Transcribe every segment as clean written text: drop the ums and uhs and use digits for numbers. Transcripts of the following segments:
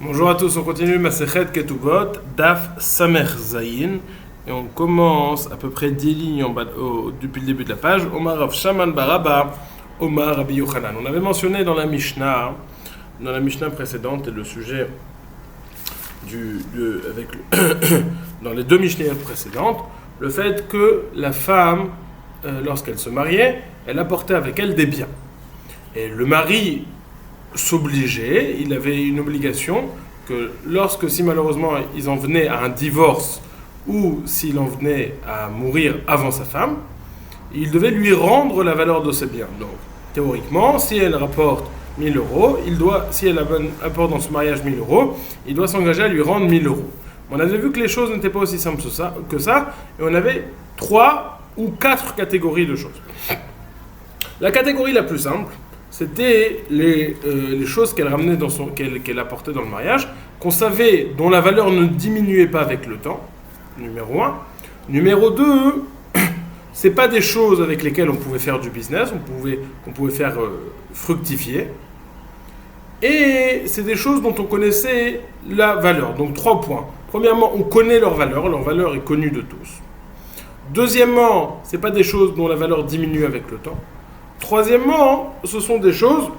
Bonjour à tous, on continue Masechet Ketubot, Daf Samer Zayin, et on commence à peu près 10 lignes depuis le début de la page. Omar Rav Shaman Baraba, Omar Rabbi Yochanan. On avait mentionné dans la Mishnah précédente, et le sujet dans les deux Mishnayot précédentes, le fait que la femme, lorsqu'elle se mariait, elle apportait avec elle des biens. Et le mari s'obligeait, il avait une obligation que si malheureusement ils en venaient à un divorce ou s'il en venait à mourir avant sa femme, il devait lui rendre la valeur de ses biens. Donc théoriquement, si elle rapporte 1000 euros, si elle apporte dans ce mariage 1000 euros, il doit s'engager à lui rendre 1000 euros. On avait vu que les choses n'étaient pas aussi simples que ça, et on avait 3 ou 4 catégories de choses. La catégorie la plus simple, c'était les choses qu'elle ramenait qu'elle apportait dans le mariage, qu'on savait, dont la valeur ne diminuait pas avec le temps, numéro 1. Numéro 2, c'est pas des choses avec lesquelles on pouvait faire du business, qu'on pouvait faire fructifier. Et c'est des choses dont on connaissait la valeur. Donc 3 points. Premièrement, on connaît leur valeur est connue de tous. Deuxièmement, c'est pas des choses dont la valeur diminue avec le temps. Troisièmement, ce sont des choses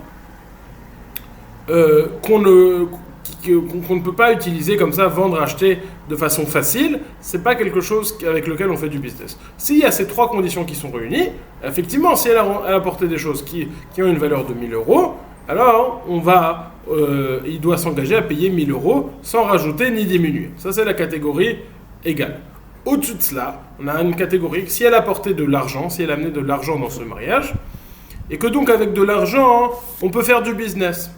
qu'on ne peut pas utiliser comme ça, vendre, acheter de façon facile. C'est pas quelque chose avec lequel on fait du business. S'il y a ces 3 conditions qui sont réunies, effectivement, si elle a apporté des choses qui ont une valeur de 1000 euros, alors il doit s'engager à payer 1000 euros sans rajouter ni diminuer. Ça, c'est la catégorie égale. Au-dessus de cela, on a une catégorie, si elle apportait de l'argent, si elle amenait de l'argent dans ce mariage, et que donc avec de l'argent, on peut faire du business.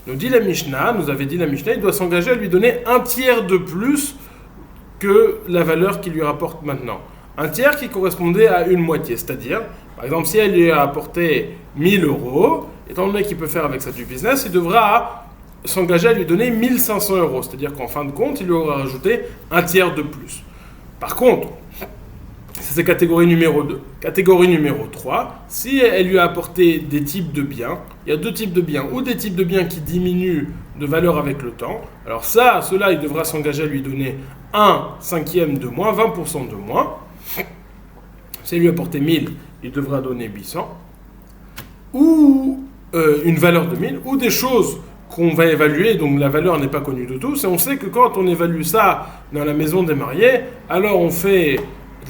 Nous avait dit la Mishnah, il doit s'engager à lui donner un tiers de plus que la valeur qu'il lui rapporte maintenant. Un tiers qui correspondait à une moitié, c'est-à-dire, par exemple, si elle lui a apporté 1000 euros, étant donné qu'il peut faire avec ça du business, il devra s'engager à lui donner 1500 euros, c'est-à-dire qu'en fin de compte, il lui aura rajouté un tiers de plus. Par contre, c'est catégorie numéro 2. Catégorie numéro 3, si elle lui a apporté des types de biens, il y a 2 types de biens, ou des types de biens qui diminuent de valeur avec le temps, alors cela, il devra s'engager à lui donner 1/5 de moins, 20% de moins. Si elle lui a apporté 1000, il devra donner 800. Ou une valeur de 1000, ou des choses qu'on va évaluer, donc la valeur n'est pas connue de tous, et on sait que quand on évalue ça dans la maison des mariés, alors on fait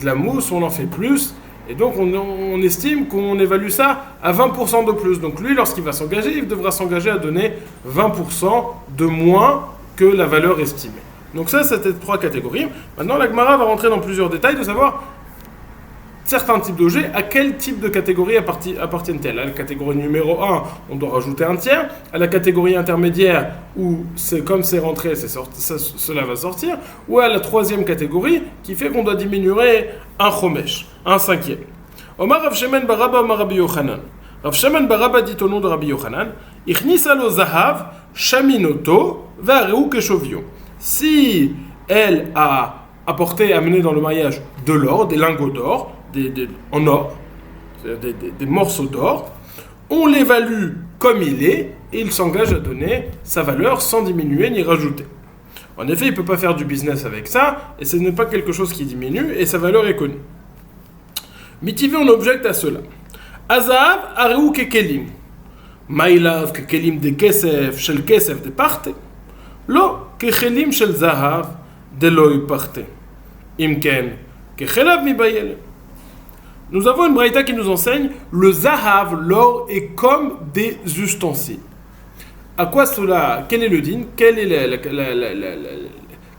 de la mousse, on en fait plus, et donc on estime qu'on évalue ça à 20% de plus. Donc lui, lorsqu'il va s'engager, il devra s'engager à donner 20% de moins que la valeur estimée. Donc ça, c'était 3 catégories. Maintenant, la Gemara va rentrer dans plusieurs détails de savoir certains types d'objets, à quel type de catégorie appartiennent-elles. À la catégorie numéro 1, on doit rajouter un tiers. À la catégorie intermédiaire, où comme c'est rentré, cela va sortir. Ou à la 3e catégorie, qui fait qu'on doit diminuer un chomesh, 1/5. Omar Rav Shemen Baraba Omar Rabbi Yochanan. Rav Shemen Baraba dit au nom de Rabbi Yochanan, Ichnisa lo zahav, shaminoto, va'areu keshovio. Si elle a amené dans le mariage de l'or, des lingots d'or, en or, des morceaux d'or, on l'évalue comme il est et il s'engage à donner sa valeur sans diminuer ni rajouter. En effet, il ne peut pas faire du business avec ça et ce n'est pas quelque chose qui diminue et sa valeur est connue. Mitivé, on objecte à cela. Azav areu kekelim. Maïlav kekelim de kesef, shel kesef de parte. Lo kekelim shel zahav de lo parte. Imken kechelav mi bayel. Nous avons une braïta qui nous enseigne le zahav, l'or, est comme des ustensiles. À quoi cela? Quel est le din?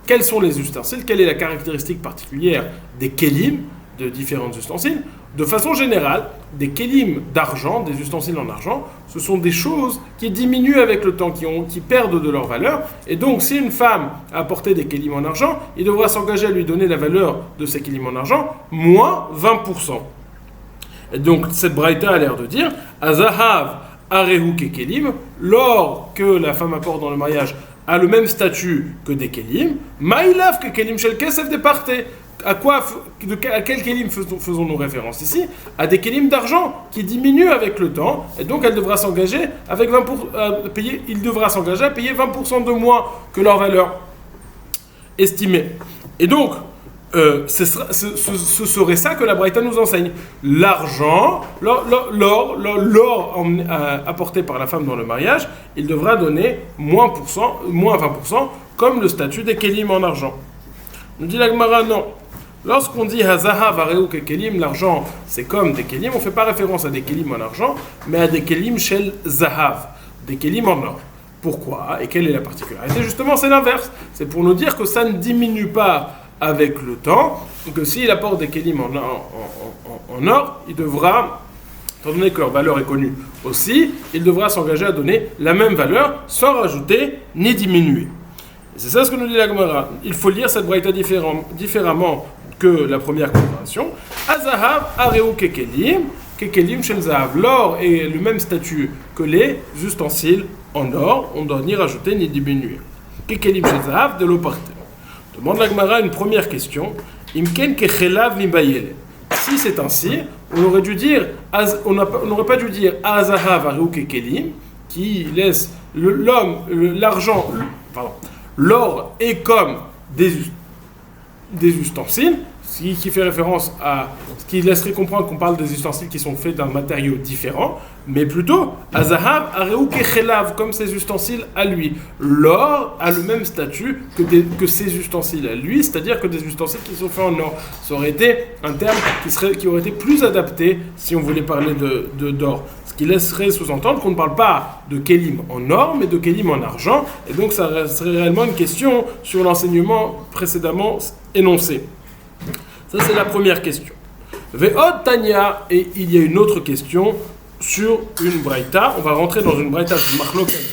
Quels sont les ustensiles? Quelle est la caractéristique particulière des kelim, de différents ustensiles? De façon générale, des kelim d'argent, des ustensiles en argent, ce sont des choses qui diminuent avec le temps, qui perdent de leur valeur. Et donc, si une femme a apporté des kelim en argent, il devra s'engager à lui donner la valeur de ces kelim en argent, moins 20%. Et donc, cette braïta a l'air de dire, Azahav arehu kekelim, l'or que la femme apporte dans le mariage a le même statut que des kelim, maïlav kekelim shel kesef de parte. à quel kelim faisons-nous référence ici? À des kelim d'argent qui diminuent avec le temps, et donc elle devra s'engager avec il devra s'engager à payer 20% de moins que leur valeur estimée. Et donc, ce serait ça que la Braïta nous enseigne. L'argent, l'or apporté par la femme dans le mariage, il devra donner moins 20%, comme le statut des kelim en argent. Nous dit la Gemara, non. Lorsqu'on dit Hazahav Areu Kelim, l'argent c'est comme des kelim, on ne fait pas référence à des kelim en argent, mais à des kelim shel Zahav, des kelim en or. Pourquoi? Et quelle est la particularité? Justement, c'est l'inverse. C'est pour nous dire que ça ne diminue pas avec le temps, que s'il apporte des kelim en or, il devra, étant donné que leur valeur est connue aussi, il devra s'engager à donner la même valeur sans rajouter ni diminuer. Et c'est ça ce que nous dit la Gemara. Il faut lire cette braïta différemment que la première comparaison. Azahav areu kekelim shel zahav. L'or est le même statut que les ustensiles en or, on ne doit ni rajouter ni diminuer. Kekelim shel zahav de l'eau par terre. Demande la Gemara une première question. Imken kechelav nibayele. Si c'est ainsi, on aurait dû dire, on n'aurait pas dû dire Azahav areu kekelim, qui laisse l'or est comme des ustensiles, ce qui fait référence à ce qui laisserait comprendre qu'on parle des ustensiles qui sont faits d'un matériau différent, mais plutôt Azahav areu kechelav, comme ces ustensiles à lui. L'or a le même statut que ces ustensiles à lui, c'est-à-dire que des ustensiles qui sont faits en or. Ça aurait été un terme qui aurait été plus adapté si on voulait parler d'or. Ce qui laisserait sous-entendre qu'on ne parle pas de kelim en or, mais de kelim en argent, et donc ça serait réellement une question sur l'enseignement précédemment énoncé. Ça, c'est la première question. Ve'od Tanya, et il y a une autre question sur une braïta. On va rentrer dans une braïta de Machloket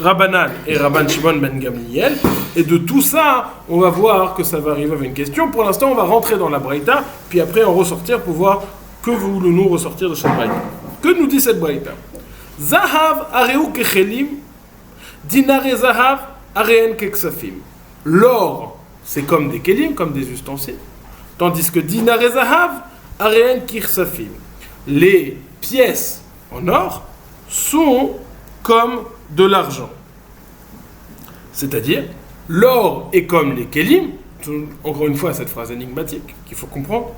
Rabbanan et Rabban Shimon ben Gamliel. Et de tout ça, on va voir que ça va arriver avec une question. Pour l'instant, on va rentrer dans la braïta, puis après en ressortir pour voir que voulons-nous ressortir de cette braïta. Que nous dit cette braïta? Zahav areu kechelim, dinare zahav areen keksafim. L'or, c'est comme des kelim, comme des ustensiles. Tandis que dinar et zahav, areen kirsafim. Les pièces en or sont comme de l'argent. C'est-à-dire, l'or est comme les kelim. Encore une fois, cette phrase énigmatique qu'il faut comprendre.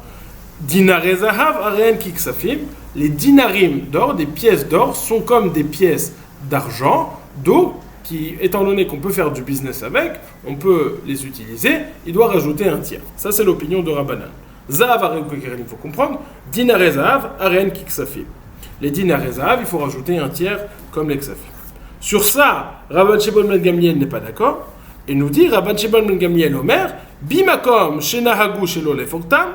Dinar et zahav, areen kirsafim. Les dinarim d'or, des pièces d'or, sont comme des pièces d'argent, donc qui, étant donné qu'on peut faire du business avec, on peut les utiliser, il doit rajouter un tiers. Ça, c'est l'opinion de Rabbanan. Zahav areen kekerim, il faut comprendre. Dinar et zahav, areen kiksafim. Les dinar et zahav, il faut rajouter un tiers comme les ksafim. Sur ça, Rabban Shimon ben Gamliel n'est pas d'accord, et nous dit Rabban Shimon ben Gamliel Omer, bimakom shenahagu shelo lefoktam,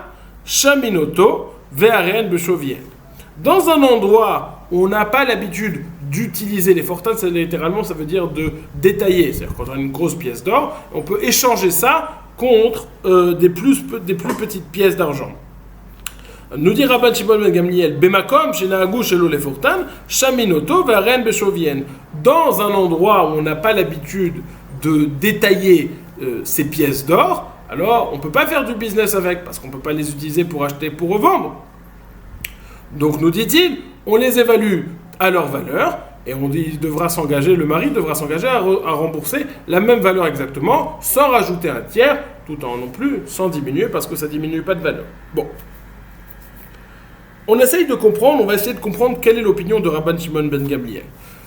shaminoto ve'areen beshovien. Dans un endroit où on n'a pas l'habitude d'utiliser les fortanes, littéralement ça veut dire de détailler. C'est-à-dire quand on a une grosse pièce d'or, on peut échanger ça contre des plus petites pièces d'argent. Nous dit Rabban Shimon ben Gamliel, Bemakom, Shenahagu, Shelo Lefortan, Shaminoto, Varen Beshovien. Dans un endroit où on n'a pas l'habitude de détailler ces pièces d'or, alors on ne peut pas faire du business avec, parce qu'on ne peut pas les utiliser pour acheter, pour revendre. Donc nous dit-il, on les évalue à leur valeur, et on dit le mari devra s'engager à rembourser la même valeur exactement, sans rajouter un tiers, tout en non plus, sans diminuer, parce que ça ne diminue pas de valeur. Bon. On essaye de comprendre, on va essayer de comprendre quelle est l'opinion de Rabban Shimon ben Gamliel.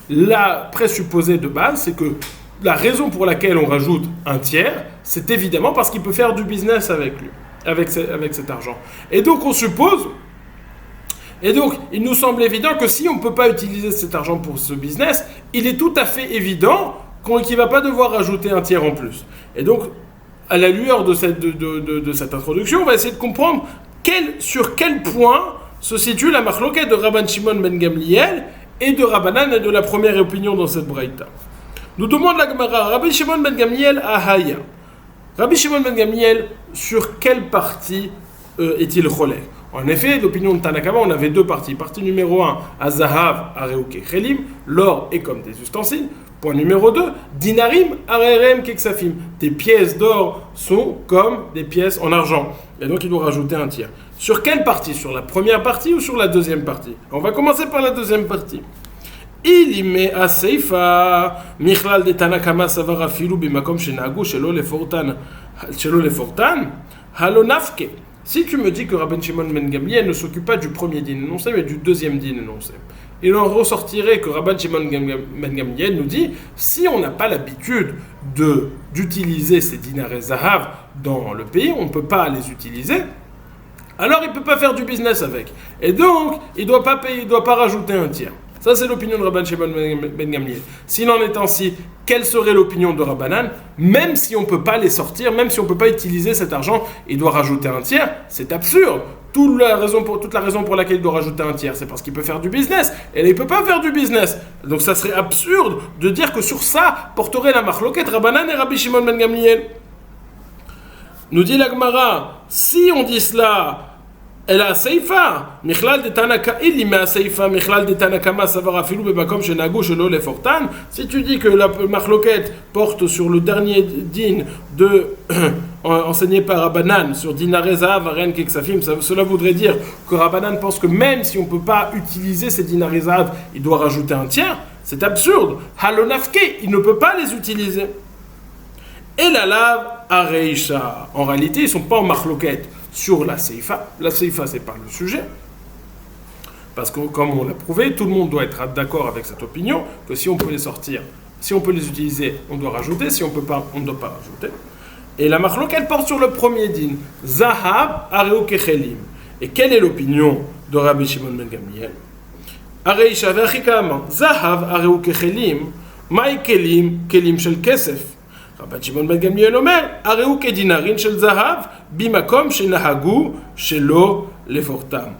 La présupposée de base, c'est que la raison pour laquelle on rajoute un tiers, c'est évidemment parce qu'il peut faire du business avec lui, avec cet argent. Et donc on suppose, il nous semble évident que si on ne peut pas utiliser cet argent pour ce business, il est tout à fait évident qu'il ne va pas devoir rajouter un tiers en plus. Et donc, à la lueur de cette introduction, on va essayer de comprendre sur quel point se situe la machloket de Rabban Shimon ben Gamliel et de Rabbanan et de la première opinion dans cette braïta. Nous demande la Gemara, Rabbi Shimon ben Gamliel Ahaya. Rabbi Shimon ben Gamliel, sur quelle partie est-il cholé? En effet, l'opinion de Tanakama, on avait deux parties. Partie numéro 1, Azahav, Areu Kechelim, l'or est comme des ustensiles. Point numéro 2, dinarim arerem keksafim. Tes pièces d'or sont comme des pièces en argent. Et donc il doit rajouter un tiers. Sur quelle partie? Sur la première partie ou sur la deuxième partie? On va commencer par la deuxième partie. Il y met à Seifa, Michlal de Tanakama Savara Filou Bimakom Shenagu, Shelo Lefortan, Halonafke. Si tu me dis que Rabban Shimon ben Gamliel ne s'occupe pas du premier din énoncé, mais du deuxième din énoncé, il en ressortirait que Rabban Shimon ben Gamliel nous dit, si on n'a pas l'habitude d'utiliser ces dinars zahav dans le pays, on ne peut pas les utiliser, alors il ne peut pas faire du business avec. Et donc, il ne doit pas payer, il ne doit pas rajouter un tiers. Ça, c'est l'opinion de Rabban Shimon ben Gamliel. S'il en est ainsi, quelle serait l'opinion de Rabbanan? Même si on ne peut pas les sortir, même si on ne peut pas utiliser cet argent, il doit rajouter un tiers. C'est absurde. Toute la raison pour laquelle il doit rajouter un tiers, c'est parce qu'il peut faire du business. Et il ne peut pas faire du business. Donc ça serait absurde de dire que sur ça porterait la marloquette Rabbanan et Rabbi Shimon ben Gamliel. Nous dit la Gemara, si on dit cela, elle a Seifa, Michlal de Tanaka, il y met Seifa, Michlal de Tanakama, Savara Filou, Bebakom, Shenago, Shelo, Lefortan. Si tu dis que la marloquette porte sur le dernier din enseigné par Rabbanan, sur Dinareza, Varen, Keksafim, cela voudrait dire que Rabbanan pense que même si on ne peut pas utiliser ces Dinareza, il doit rajouter un tiers. C'est absurde. Halonafke, il ne peut pas les utiliser. Et la lave à Reisha. En réalité, ils ne sont pas en marloquette sur la Seifa. La Seifa, ce n'est pas le sujet. Parce que, comme on l'a prouvé, tout le monde doit être d'accord avec cette opinion, que si on peut les sortir, si on peut les utiliser, on doit rajouter, si on ne peut pas, on ne doit pas rajouter. Et la marloquette porte sur le premier din, Zahab Areu Kechelim. Et quelle est l'opinion de Rabbi Shimon ben Gamliel? Areisha ve'achikam, Zahav Areu Kechelim, Mai Kelim, Kelim shel Kesef. Rabban Shimon ben Gamliel Omer, Areu kedinarin shel Zahav, bimakom shenahagu shelo lefortam.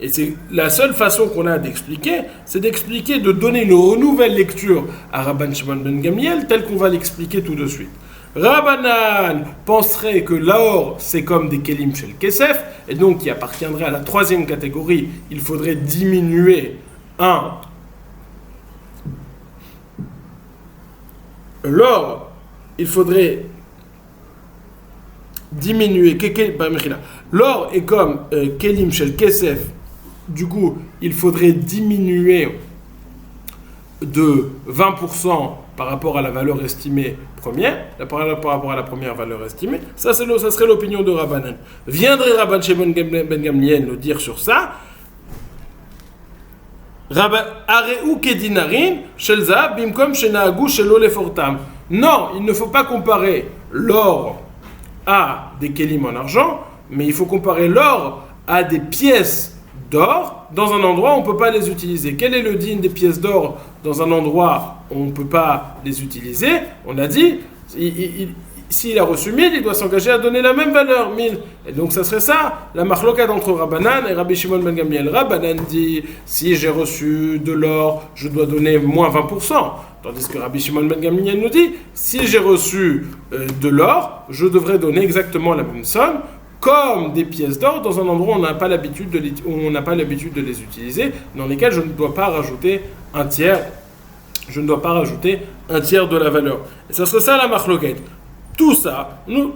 Et c'est la seule façon qu'on a d'expliquer, c'est d'expliquer, de donner une nouvelle lecture à Rabban Shimon ben Gamliel, tel qu'on va l'expliquer tout de suite. Rabbanan penserait que l'or c'est comme des kelim shel kesef, et donc qui appartiendrait à la troisième catégorie, il faudrait diminuer l'or, il faudrait diminuer. L'or est comme kelim shel kesef, du coup, il faudrait diminuer de 20% par rapport à la valeur estimée première, par rapport à la première valeur estimée. Ça serait l'opinion de Rabbanan. Viendrait Rabban Shimon ben Gamliel nous dire sur ça, Areu kedinarin shel zahav bimkom shenahagu shelo lefortam. Non, il ne faut pas comparer l'or à des kelim en argent, mais il faut comparer l'or à des pièces d'or dans un endroit où on ne peut pas les utiliser. Quel est le din des pièces d'or dans un endroit où on ne peut pas les utiliser? On a dit, s'il a reçu 1000, il doit s'engager à donner la même valeur, 1000. Et donc ça serait ça, la marloquette entre Rabbanan et Rabbi Shimon ben Gamliel. Rabbanan dit, si j'ai reçu de l'or, je dois donner moins 20%. Tandis que Rabbi Shimon ben Gamliel nous dit, si j'ai reçu de l'or, je devrais donner exactement la même somme, comme des pièces d'or dans un endroit où on n'a pas l'habitude de les utiliser, dans lesquels je ne dois pas rajouter un tiers. Je ne dois pas rajouter un tiers de la valeur. Et ça serait ça la marloquette. Tout ça, nous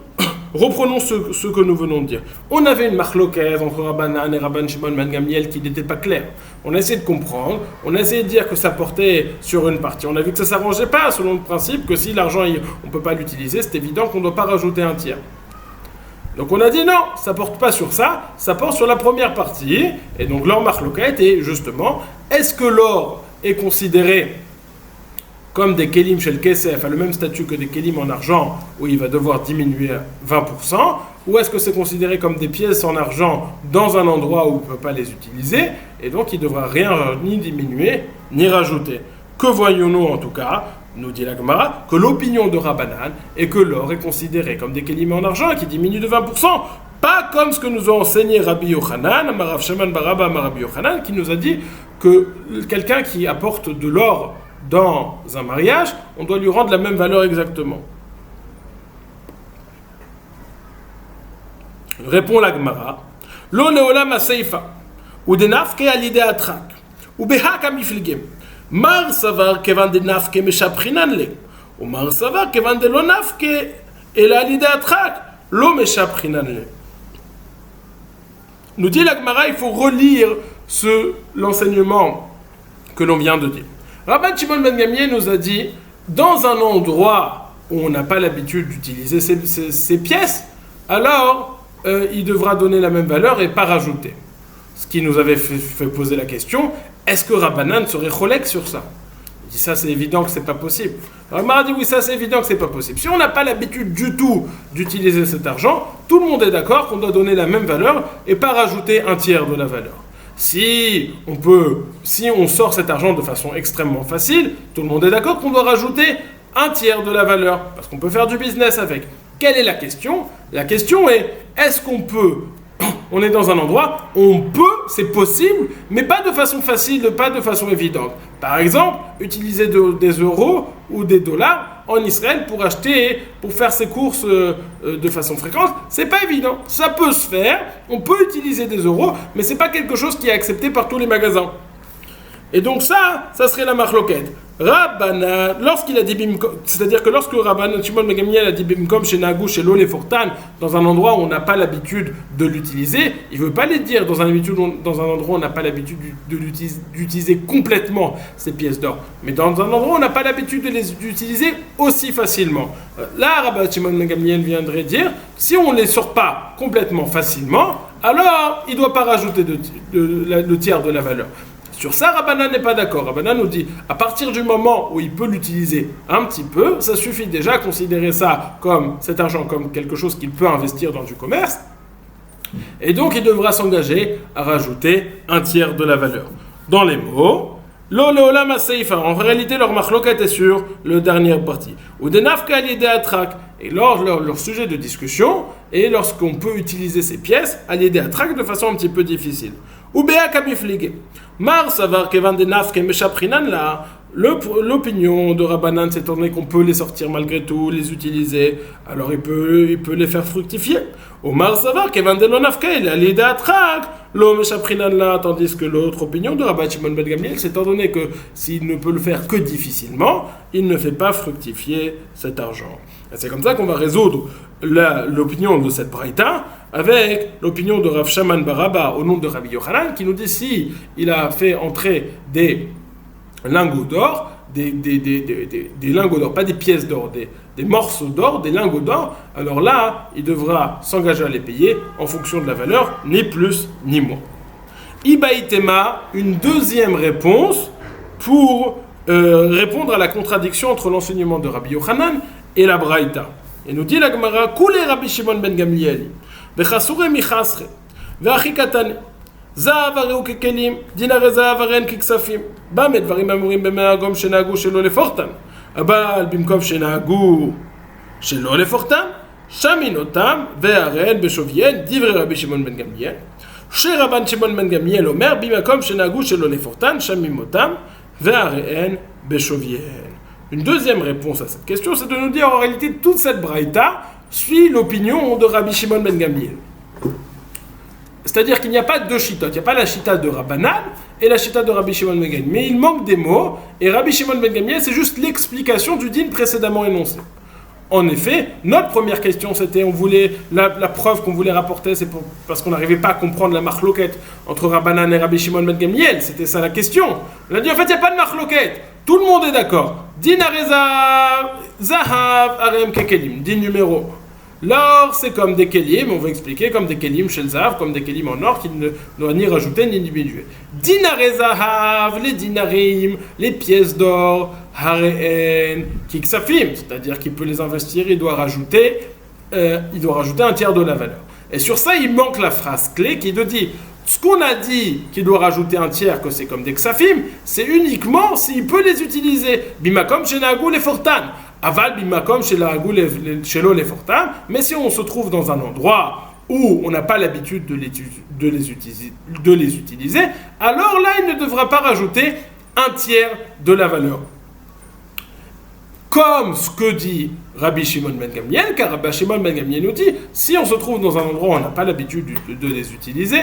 reprenons ce que nous venons de dire. On avait une marloquette entre Rabbanan et Rabban Shimon ben Gamliel qui n'était pas claire. On a essayé de comprendre, on a essayé de dire que ça portait sur une partie. On a vu que ça ne s'arrangeait pas selon le principe que si l'argent, on ne peut pas l'utiliser, c'est évident qu'on ne doit pas rajouter un tiers. Donc on a dit non, ça ne porte pas sur ça, ça porte sur la première partie. Et donc leur marloquette est justement, est-ce que l'or est considéré comme des kelim shel kesef, a le même statut que des kelim en argent, où il va devoir diminuer 20%, ou est-ce que c'est considéré comme des pièces en argent dans un endroit où on ne peut pas les utiliser, et donc il ne devra rien ni diminuer, ni rajouter. Que voyons-nous en tout cas, nous dit la Gemara, que l'opinion de Rabbanan est que l'or est considéré comme des kelim en argent qui diminuent de 20%, pas comme ce que nous a enseigné Rabbi Yochanan, Marav Shaman Baraba, Rabbi Yochanan, qui nous a dit que quelqu'un qui apporte de l'or dans un mariage, on doit lui rendre la même valeur exactement. Répond la Gemara, Lo leolam ha-seifa, ou denafke al-yidei atrak, ou behak ha-mifligim. Mar savar kevan de nafke meshaprinan le. Ou mar savar kevan de lo nafke et la lide atrak lo meshaprinan le. Nous dit la Gemara, il faut relire l'enseignement que l'on vient de dire. Rabban Shimon ben Gamliel nous a dit, dans un endroit où on n'a pas l'habitude d'utiliser ces pièces, alors il devra donner la même valeur et pas rajouter. Ce qui nous avait fait poser la question, est-ce que Rabbanan serait cholek sur ça? Il dit ça c'est évident que c'est pas possible. Rabban a dit oui ça c'est évident que c'est pas possible. Si on n'a pas l'habitude du tout d'utiliser cet argent, tout le monde est d'accord qu'on doit donner la même valeur et pas rajouter un tiers de la valeur. Si on sort cet argent de façon extrêmement facile, tout le monde est d'accord qu'on doit rajouter un tiers de la valeur, parce qu'on peut faire du business avec. Quelle est la question? La question est, est-ce qu'on peut, on est dans un endroit, on peut, c'est possible, mais pas de façon facile, pas de façon évidente. Par exemple, utiliser des euros ou des dollars en Israël pour faire ses courses de façon fréquente, c'est pas évident. Ça peut se faire, on peut utiliser des euros, mais c'est pas quelque chose qui est accepté par tous les magasins. Et donc ça serait la marloquette. Rabbanan, lorsqu'il a dit bimkom, c'est-à-dire que lorsque Rabbanan Shimon ben Gamliel a dit bimkom chez Nagou, chez Lolé Fortan, dans un endroit où on n'a pas l'habitude de l'utiliser, il ne veut pas les dire dans un endroit où on n'a pas l'habitude d'utiliser complètement ces pièces d'or, mais dans un endroit où on n'a pas l'habitude de les utiliser aussi facilement. Là, Rabbanan Shimon ben Gamliel viendrait dire, si on ne les sort pas complètement facilement, alors il ne doit pas rajouter le tiers de la valeur. Sur ça, Rabbanan n'est pas d'accord. Rabbanan nous dit, à partir du moment où il peut l'utiliser un petit peu, ça suffit déjà à considérer cet argent comme quelque chose qu'il peut investir dans du commerce. Et donc, il devra s'engager à rajouter un tiers de la valeur. Dans les mots, lo leolam ha-seifa, en réalité, leur machloket est sur le dernier parti. Ou des nafka al-yedei atrak, et leur sujet de discussion, et lorsqu'on peut utiliser ces pièces, al-yedei atrak de façon un petit peu difficile. Ou béa kamiflige. Mar savar kevan de nafke meshaprinan la. L'opinion de Rabbanan, c'est étant donné qu'on peut les sortir malgré tout, les utiliser, alors il peut les faire fructifier. Omar savar kevan de lo nafke la lide atrak lo meshaprinan la. Tandis que l'autre opinion de Rabban Shimon ben Gamliel, c'est étant donné que s'il ne peut le faire que difficilement, il ne fait pas fructifier cet argent. Et c'est comme ça qu'on va résoudre l'opinion de cette braïta avec l'opinion de Rav Shaman Baraba au nom de Rabbi Yochanan qui nous dit si il a fait entrer des lingots d'or, des lingots d'or, pas des pièces d'or, des morceaux d'or, des lingots d'or, alors là, il devra s'engager à les payer en fonction de la valeur, ni plus ni moins. Ibaïtema, une deuxième réponse pour répondre à la contradiction entre l'enseignement de Rabbi Yochanan et la braïta. Et nous dit la Gemara, Koulé Rabbi Shimon ben Gamliel, Vechasure michasre, Veachikatane, זהב הרי הוא ככלים, דין הרי זהב הרי אין ככספים. במה דברים אמורים במהגום שנהגו שלא לפורטם. אבל במקום שנהגו שלא לפורטם, שמין אותם, והרי אין בשוויין, דברי רבי שמעון בן גמליאל. שרבן שמעון בן גמליאל אומר, במקום שנהגו שלא לפורטם, שמים אותם, והרי אין בשוויין. Une deuxième réponse à cette question, c'est de nous dire en réalité toute cette braïta suit l'opinion de Rabbi Shimon ben Gamliel. C'est-à-dire qu'il n'y a pas deux chitotes, il n'y a pas la chita de Rabbanan et la chita de Rabbi Shimon ben Gamliel. Mais il manque des mots, et Rabbi Shimon ben Gamliel, c'est juste l'explication du din précédemment énoncé. En effet, notre première question, c'était, la preuve qu'on voulait rapporter, c'est parce qu'on n'arrivait pas à comprendre la marloquette entre Rabbanan et Rabbi Shimon ben Gamliel. C'était ça la question. On a dit, en fait, il n'y a pas de marloquette. Tout le monde est d'accord. Din areza zahav arem kekelim. Din numéro. L'or, c'est comme des kelim, on va expliquer, comme des kelim shel zahav, comme des kelim en or, qui ne doit ni rajouter ni diminuer. Dinare zahav, les dinarim, les pièces d'or, hareen, kiksafim, c'est-à-dire qu'il peut les investir, il doit rajouter un tiers de la valeur. Et sur ça, il manque la phrase clé qui nous dit, ce qu'on a dit qu'il doit rajouter un tiers, que c'est comme des ksafim, c'est uniquement s'il peut les utiliser. Bimakom shenagou les fortan. Aval bimakom shelo les fortan. Mais si on se trouve dans un endroit où on n'a pas l'habitude de les utiliser, alors là, il ne devra pas rajouter un tiers de la valeur. Comme ce que dit Rabbi Shimon ben Gamliel, car Rabbi Shimon ben Gamliel nous dit, si on se trouve dans un endroit où on n'a pas l'habitude de les utiliser,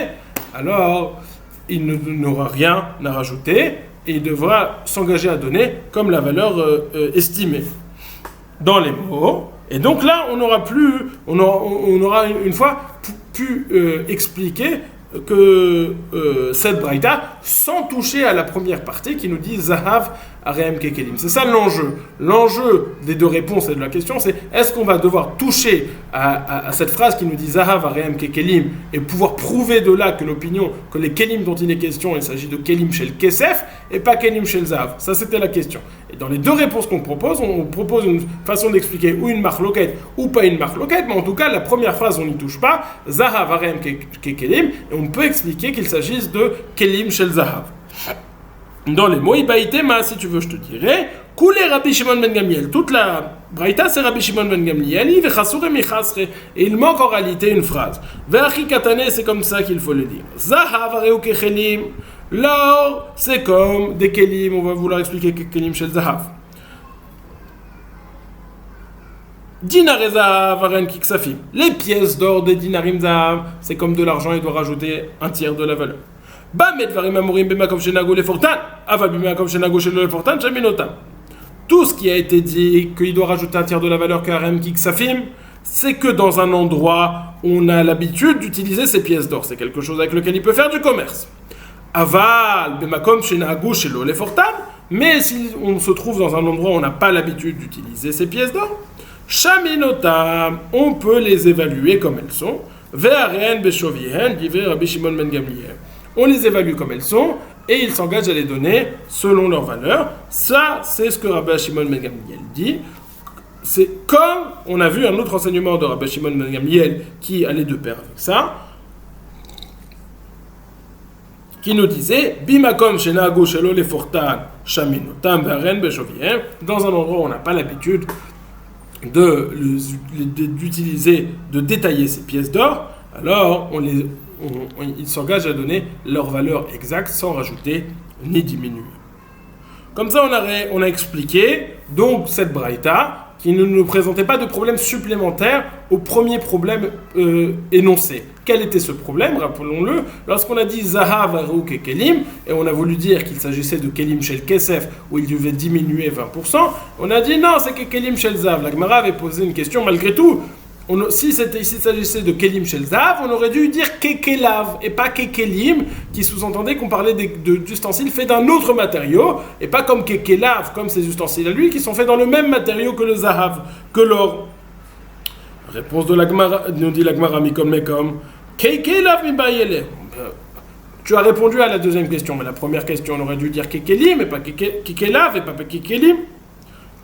alors il n'aura rien à rajouter, et il devra s'engager à donner comme la valeur estimée dans les mots. Et donc là, on aura une fois pu expliquer que cette braïta, sans toucher à la première partie qui nous dit Zahav Areem Kekelim. C'est ça l'enjeu. L'enjeu des deux réponses et de la question, c'est est-ce qu'on va devoir toucher à cette phrase qui nous dit Zahav Areem Kekelim et pouvoir prouver de là que l'opinion, que les Kelim dont il est question, il s'agit de Kelim chez le Kesef et pas Kelim chez le Zahav. Ça, c'était la question. Et dans les deux réponses qu'on propose, on propose une façon d'expliquer ou une marloquette ou pas une marloquette, mais en tout cas, la première phrase, on n'y touche pas, Zahav Areem Kekelim, et on peut expliquer qu'il s'agisse de Kelim chez le Zahav. Dans les mots, Ibaïtema, si tu veux, je te dirais, Koulé Rabbi Shimon ben Gamliel. Toute la braïta, c'est Rabbi Shimon ben Gamliel. Et il manque en réalité une phrase. Ve'achi katane, c'est comme ça qu'il faut le dire. Zahav areu kechelim. L'or, c'est comme des kelim. On va vouloir expliquer kelim chez le Zahav. Dinar et Zahav aren kiksafim. Les pièces d'or des dinarim Zahav, c'est comme de l'argent, il doit rajouter un tiers de la valeur. Tout ce qui a été dit, qu'il doit rajouter un tiers de la valeur qu'Arem Kiksafim, c'est que dans un endroit, on a l'habitude d'utiliser ces pièces d'or. C'est quelque chose avec lequel il peut faire du commerce. Aval, Bemakom, Shenago, Shelo, les Fortan. Mais si on se trouve dans un endroit où on n'a pas l'habitude d'utiliser ces pièces d'or, Shaminotam, on peut les évaluer comme elles sont. Ve'aren, Beshovihen, Divrei Rabbi Shimon ben Gamliel. On les évalue comme elles sont et il s'engage à les donner selon leur valeur. Ça, c'est ce que Rabbi Shimon ben Gamliel dit. C'est comme on a vu un autre enseignement de Rabbi Shimon ben Gamliel qui allait de pair avec ça, qui nous disait Bimakom shenago shelo lefortan shaminotam varen beshoviem. Dans un endroit où on n'a pas l'habitude d'utiliser, de détailler ces pièces d'or, alors ils s'engagent à donner leur valeur exacte sans rajouter ni diminuer. Comme ça, on a expliqué donc cette braïta qui ne nous présentait pas de problème supplémentaire au premier problème énoncé. Quel était ce problème? Rappelons-le, lorsqu'on a dit Zahav Arou Kekelim, et on a voulu dire qu'il s'agissait de Kelim Shel Kesef, où il devait diminuer 20%, on a dit non, c'est Kekelim Shel Zahav. La Gemara avait posé une question malgré tout. S'il s'agissait de Kelim Shel Zahav, on aurait dû dire Kekelav et pas Kekelim, qui sous-entendait qu'on parlait d'ustensiles faits d'un autre matériau, et pas comme Kekelav, comme ces ustensiles à lui, qui sont faits dans le même matériau que le Zahav, que l'or. Réponse de la Gemara, nous dit la Gemara Mikom Mekom, Kekelav Mibayele. Tu as répondu à la deuxième question, mais la première question, on aurait dû dire Kekelim, et pas Kekelav, et pas Kekelim.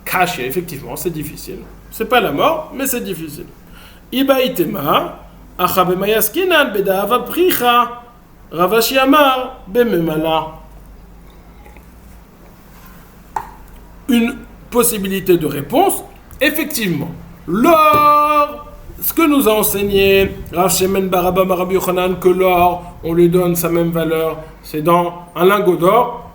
Caché, effectivement, c'est difficile. C'est pas la mort, mais c'est difficile. Ibaïtema, Achabemayaskinan, Bedava Pricha, Ravashi Amar, Bememala. Une possibilité de réponse, effectivement. L'or, ce que nous a enseigné Rav Shemen Barabba Rabbi Yochanan, que l'or, on lui donne sa même valeur, c'est dans un lingot d'or.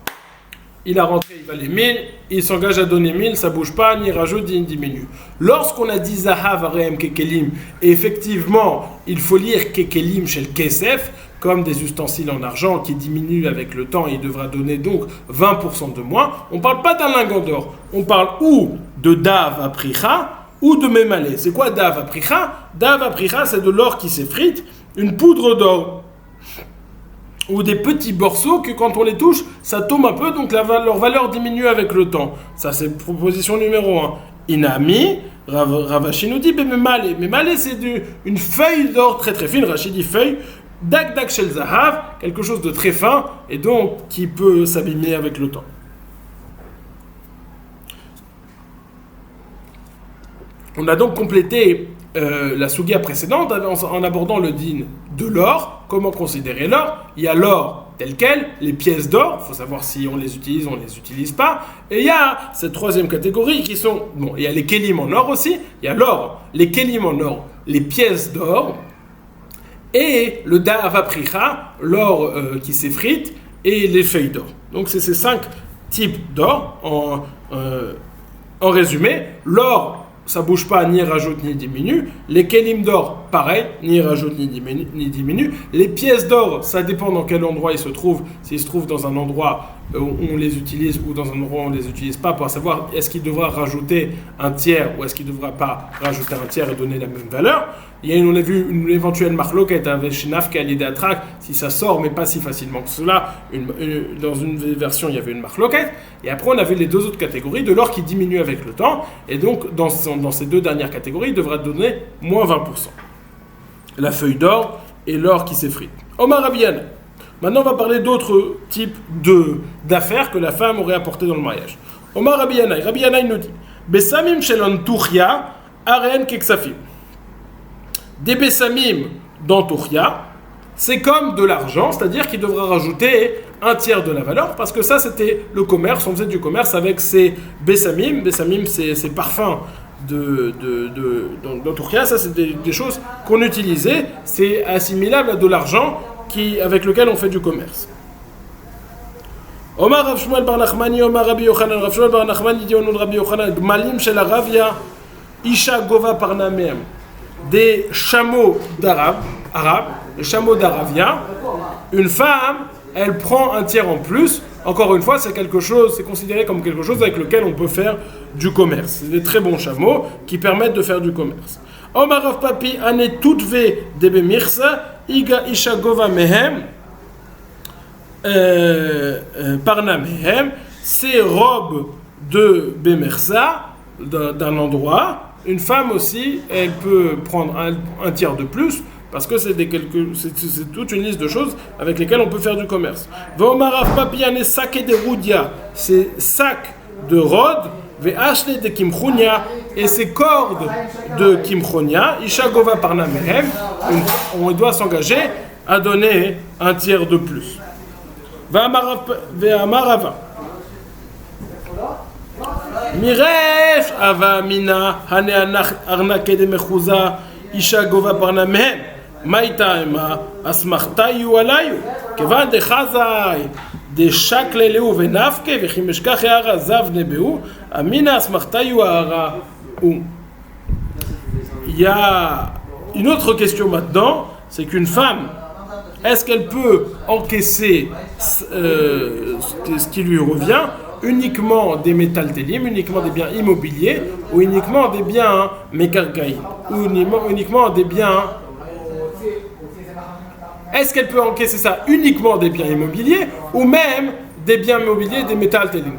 Il a rentré, il valait 1000, il s'engage à donner 1000, ça bouge pas, ni rajoute, ni diminue. Lorsqu'on a dit Zahav Areem Kekelim, et effectivement, il faut lire Kekelim chez le Kesef, comme des ustensiles en argent qui diminuent avec le temps, et il devra donner donc 20% de moins. On ne parle pas d'un lingot d'or, on parle ou de Dav Apricha, ou de Memalé. C'est quoi Dav Apricha? Dav Apricha, c'est de l'or qui s'effrite, une poudre d'or. Ou des petits morceaux que quand on les touche, ça tombe un peu, donc leur valeur diminue avec le temps. Ça, c'est proposition numéro 1. Inami, Ravashi nous dit, mais Memale, c'est une feuille d'or très très fine. Rashi dit feuille, Dak Shel Zahav, quelque chose de très fin, et donc qui peut s'abîmer avec le temps. On a donc complété la sugia précédente en abordant le din de l'or. Comment considérer l'or? Il y a l'or tel quel, les pièces d'or, il faut savoir si on les utilise ou on ne les utilise pas. Et il y a cette troisième catégorie qui sont, bon, il y a les kelim en or aussi, il y a l'or, les kelim en or, les pièces d'or, et le da'avapricha, l'or qui s'effrite, et les feuilles d'or. Donc c'est ces 5 types d'or en résumé. L'or, ça bouge pas, ni rajoute ni diminue. Les kelim d'or, pareil, ni rajoute ni diminue. Les pièces d'or, ça dépend dans quel endroit il se trouve. S'il se trouve dans un endroit on les utilise ou dans un endroit où on ne les utilise pas, pour savoir est-ce qu'il devra rajouter un tiers ou est-ce qu'il ne devra pas rajouter un tiers et donner la même valeur. On a vu une éventuelle marloquette avec Shinaf qui a l'idée attraque, si ça sort mais pas si facilement que cela. Dans une version il y avait une marloquette, et après on avait les deux autres catégories de l'or qui diminue avec le temps, et donc dans ces deux dernières catégories il devra donner moins 20%. La feuille d'or et l'or qui s'effrite. Omar Rabbi Yana. Maintenant, on va parler d'autres types d'affaires que la femme aurait apportées dans le mariage. Omar Rabbi Yana. Rabbi Yana nous dit Besamim shelon tuchya aren keksafim. Des bessamim dans tuchya, c'est comme de l'argent, c'est-à-dire qu'il devra rajouter un tiers de la valeur, parce que ça, c'était le commerce. On faisait du commerce avec ces bessamim. Bessamim, c'est ces parfums dans tuchya. Ça, c'est des choses qu'on utilisait. C'est assimilable à de l'argent avec lequel on fait du commerce. Omar Rav Shmuel bar Nachmani, Omar Rabbi Yochanan. Rav Shmuel bar Nachmani dit au nom de Rabbi Yochanan, Gmalim shel Aravia, Isha gova parnameem. Des chameaux arabes, les chameaux d'Aravia. Une femme, elle prend un tiers en plus. Encore une fois, c'est considéré comme quelque chose avec lequel on peut faire du commerce. C'est des très bons chameaux qui permettent de faire du commerce. Omar Rav Papi, ane tutve de bemirsa, Iga Isha Gova Mehem, Parna Mehem, ces robes de Bemersa, d'un endroit. Une femme aussi, elle peut prendre un tiers de plus, parce que c'est toute une liste de choses avec lesquelles on peut faire du commerce. Vomar Rav Papi ane sake de Roudia, ces sacs de Rhodes, Ve'ashle de Kimchonia, et ces cordes de Kimchonia, Isha Gova Parna Mehem, on doit s'engager à donner un tiers de plus. Ve'amarava. Miresh ava mina hane arnake de mechouza Isha Gova Parna Mehem. Maïta ema asmachtayu alayu. Kevan de chazai. De chaque léléou venafke vechimeshkach eara zav nebeu amina asmachtayu ara ou. Il y a une autre question maintenant, c'est qu'une femme, est-ce qu'elle peut encaisser ce qui lui revient uniquement des métaltélim, uniquement des biens immobiliers, ou uniquement des biens mékargaïm, ou uniquement des biens. Est-ce qu'elle peut encaisser ça uniquement des biens immobiliers ou même des biens immobiliers, des métals télim?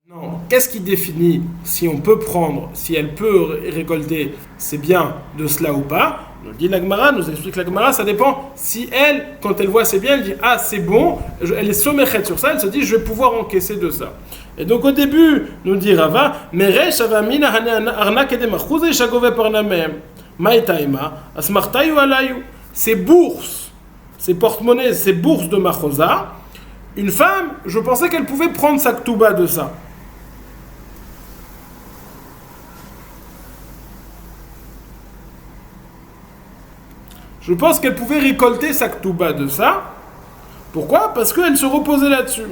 Non. Qu'est-ce qui définit si on peut prendre, si elle peut récolter ces biens de cela ou pas? Nous dit la Gemara, nous explique la Gemara, ça dépend si elle, quand elle voit ces biens, elle dit ah c'est bon, elle est somméchette sur ça, elle se dit je vais pouvoir encaisser de ça. Et donc au début, nous dit Rava, Meresh avamina arnak edemachouze shagove parnamem maïtaïma asmartayu alayu. Ces bourses, ces porte-monnaies, ces bourses de Machosa, une femme, je pensais qu'elle pouvait prendre sa ktouba de ça. Je pense qu'elle pouvait récolter sa ktouba de ça. Pourquoi? Parce qu'elle se reposait là-dessus.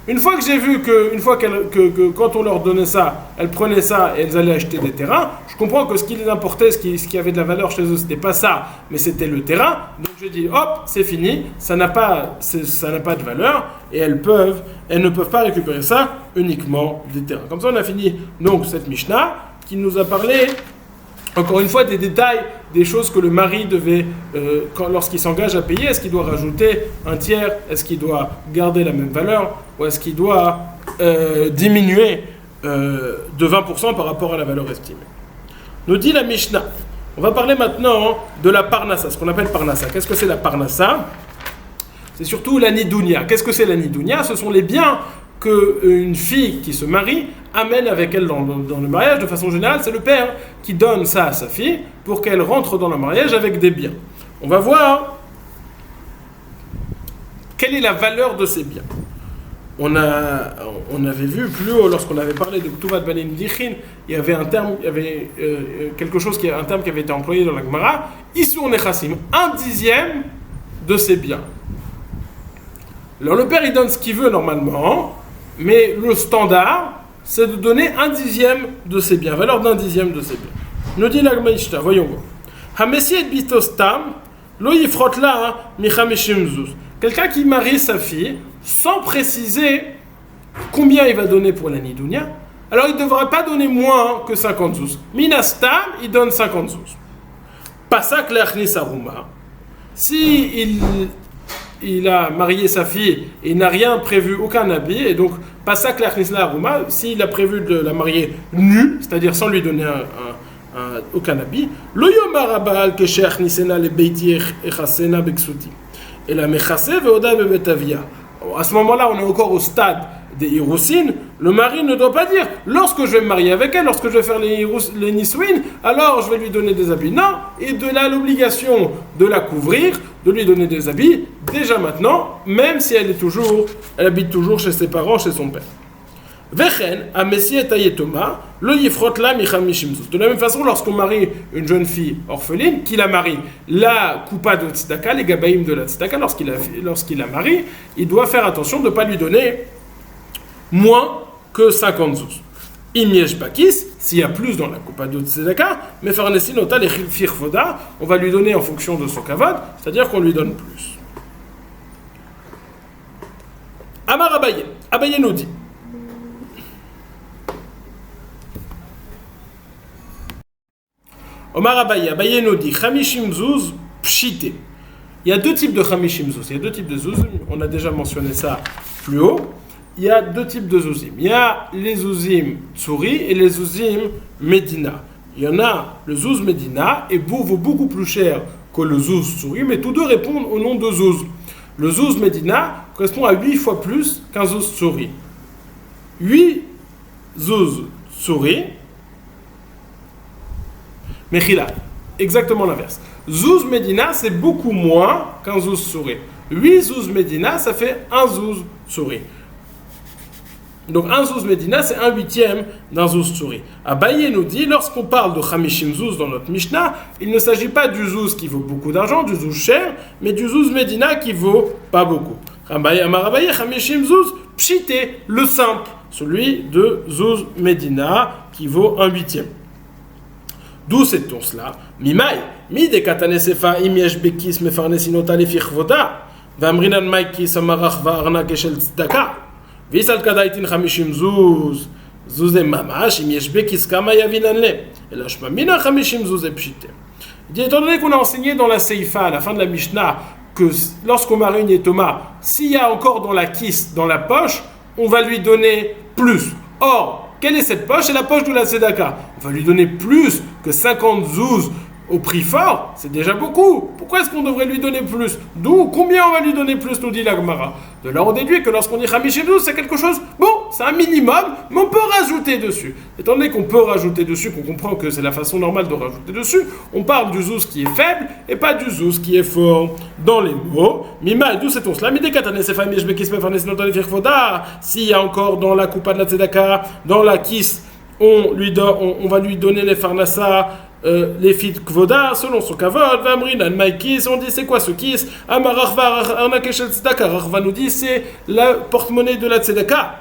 Une fois que j'ai vu que quand on leur donnait ça, elles prenaient ça et elles allaient acheter des terrains, je comprends que ce qui les importait, ce qui avait de la valeur chez eux, c'était pas ça, mais c'était le terrain. Donc j'ai dit, hop, c'est fini, ça n'a pas de valeur, et elles ne peuvent pas récupérer ça uniquement des terrains. Comme ça, on a fini donc cette Mishnah qui nous a parlé, encore une fois, des détails, des choses que le mari devait, lorsqu'il s'engage à payer, est-ce qu'il doit rajouter un tiers, est-ce qu'il doit garder la même valeur, ou est-ce qu'il doit diminuer de 20% par rapport à la valeur estimée. Nous dit la Mishnah. On va parler maintenant de la parnassa, ce qu'on appelle parnassa. Qu'est-ce que c'est la parnassa? C'est surtout la nidounia. Qu'est-ce que c'est la nidounia? Ce sont les biens qu'une fille qui se marie amène avec elle dans le mariage. De façon générale, c'est le père qui donne ça à sa fille pour qu'elle rentre dans le mariage avec des biens. On va voir quelle est la valeur de ces biens. On avait vu plus haut, lorsqu'on avait parlé de Ktuvat Banim Dichin, il y avait un terme, il y avait un terme qui avait été employé dans la Gemara, Isur Nechassim, 1/10 de ses biens. Alors le père il donne ce qu'il veut normalement, mais le standard c'est de donner 1/10 de ses biens, valeur d'1/10 de ses biens. Nous dit la Gemara, voyons voir. Hamessi et bitostam, lo yifrot la michameshim zuz. Quelqu'un qui marie sa fille sans préciser combien il va donner pour la Nidounia? Alors il ne devrait pas donner moins que 50 zouz. Minastam, il donne 50 zouz. Pasak l'achnis aruma. Si il a marié sa fille et il n'a rien prévu, aucun habit, et donc pasak l'achnis aruma, s'il a prévu de la marier nue, c'est-à-dire sans lui donner aucun habit, lo yomar abal keshe achnisena le beiti echasena beksuti. Et la mechase veoda bebetavia. À ce moment-là, on est encore au stade des Hiroussines. Le mari ne doit pas dire lorsque je vais me marier avec elle, lorsque je vais faire les Nisouines, alors je vais lui donner des habits. Non, et de là l'obligation de la couvrir, de lui donner des habits, déjà maintenant, même si elle habite toujours chez ses parents, chez son père. Vechen, a Messi et Ayetoma, le Yifrot la Michamishim Zouz. De la même façon, lorsqu'on marie une jeune fille orpheline, qui la marie, la Koupa de Tzedaka, les Gabaïm de la Tzedaka, lorsqu'il la marie, il doit faire attention de ne pas lui donner moins que 50 zouz. Imiesh Bakis, s'il y a plus dans la Koupa de Tzedaka, mais Farnesin Ota les Firfoda, on va lui donner en fonction de son kavod, c'est-à-dire qu'on lui donne plus. Amar Abaye, Abaye nous dit. Omar Abaye nous dit Chamishim Zouz Pshite. Il y a deux types de Chamishim Zouz. Il y a deux types de Zouzim. On a déjà mentionné ça plus haut. Il y a deux types de Zouzim. Il y a les Zouzim Tsouri et les Zouzim Medina. Il y en a le Zouz Medina et vaut beaucoup plus cher que le Zouz Tsouri, mais tous deux répondent au nom de Zouz. Le Zouz Medina correspond à 8 fois plus qu'un Zouz Tsouri. 8 Zouz Tsouri. Mechila, exactement l'inverse. Zouz Medina, c'est beaucoup moins qu'un Zouz Tsouri. 8 Zouz Medina, ça fait un Zouz Tsouri. Donc un Zouz Medina, c'est 1/8 d'un Zouz Tsouri. Abaye nous dit, lorsqu'on parle de Chamishim Zouz dans notre Mishnah, il ne s'agit pas du Zouz qui vaut beaucoup d'argent, du Zouz cher, mais du Zouz Medina qui vaut pas beaucoup. Amar Abaye, Chamishim Zouz, Pshite, le simple, celui de Zouz Medina qui vaut 1/8. D'où sait-on cela? Mimai, mi de katanesefa imiesh bekis mefarnesinota lefichvoda, vamrinan maiki samarach va keshel tzedaka, visal kadaitin chamishim zuz, zuze mamash imiesh bekis kama yavinanle, et la shmamina chamishim zuz epshite. Étant donné qu'on a enseigné dans la Seifa, à la fin de la Mishnah, que lorsqu'on marie une Yetoma, s'il y a encore dans la kiss, dans la poche, on va lui donner plus. Or, quelle est cette poche? C'est la poche de la Tzedaka. On va lui donner plus que 50 zouz au prix fort, c'est déjà beaucoup. Pourquoi est-ce qu'on devrait lui donner plus? D'où, combien on va lui donner plus, nous dit la Gemara. De là, on déduit que lorsqu'on dit Chamishim Zouz, c'est quelque chose, bon, c'est un minimum, mais on peut rajouter dessus. Étant donné qu'on peut rajouter dessus, qu'on comprend que c'est la façon normale de rajouter dessus, on parle du Zouz qui est faible et pas du Zouz qui est fort. Dans les mots, Mima, d'où c'est on cela? S'il y a encore dans la Koupa de la Tzedaka, dans la Kiss, on va lui donner les Farnassa, les filles de Kvoda, selon son kavod, Vamrin, Anmaikis, on dit c'est quoi ce kiss? Amarachva, Arnakeshel Tzedaka, Rachva nous dit c'est la porte-monnaie de la Tzedaka.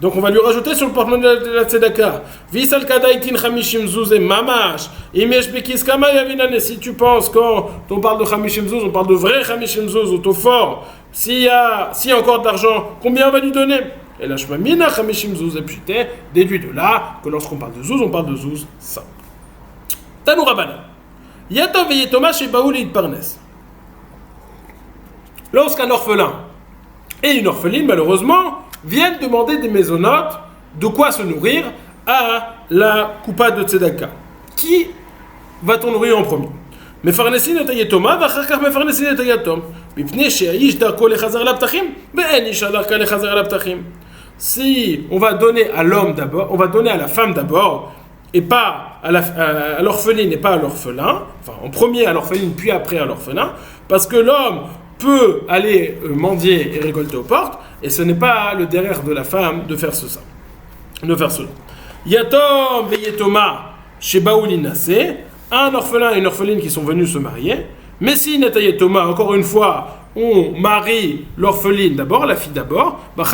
Donc on va lui rajouter sur le porte-monnaie de la Tzedaka. Visal Kadaitin Chamishim Zouz Mamash, Imesh Bekis Kama Yavinane. Si tu penses, quand on parle de Chamishim Zouz, on parle de vrai Chamishim Zouz, au taux fort. S'il y a encore de l'argent, combien on va lui donner? Et là, Shmamina Chamishim Zouz Epshite, déduit de là que lorsqu'on parle de Zouz, on parle de Zouz simple. Tanou Rabbanan. Yatom veyetoma chez Baouli Parnes. Lorsqu'un orphelin et une orpheline, malheureusement, viennent demander des mésonotes, de quoi se nourrir, à la Koupa de Tzedaka. Qui va-t-on nourrir en premier? Mefarnesin et Yetoma, vachakar mefarnesin et Yatom. Mipne she'aish darko lechazar l'aptachim, be'en ish adarka lechazar l'aptachim. Si on va donner à l'homme d'abord, on va donner à la femme d'abord, et pas à l'orpheline et pas à l'orphelin, enfin en premier à l'orpheline puis après à l'orphelin, parce que l'homme peut aller mendier et récolter aux portes, et ce n'est pas le derrière de la femme de faire cela. Yatom veyetoma chez Baouli Nassé, un orphelin et une orpheline qui sont venus se marier, mais si Neta Yetoma, encore une fois, on marie l'orpheline d'abord, la fille d'abord, parce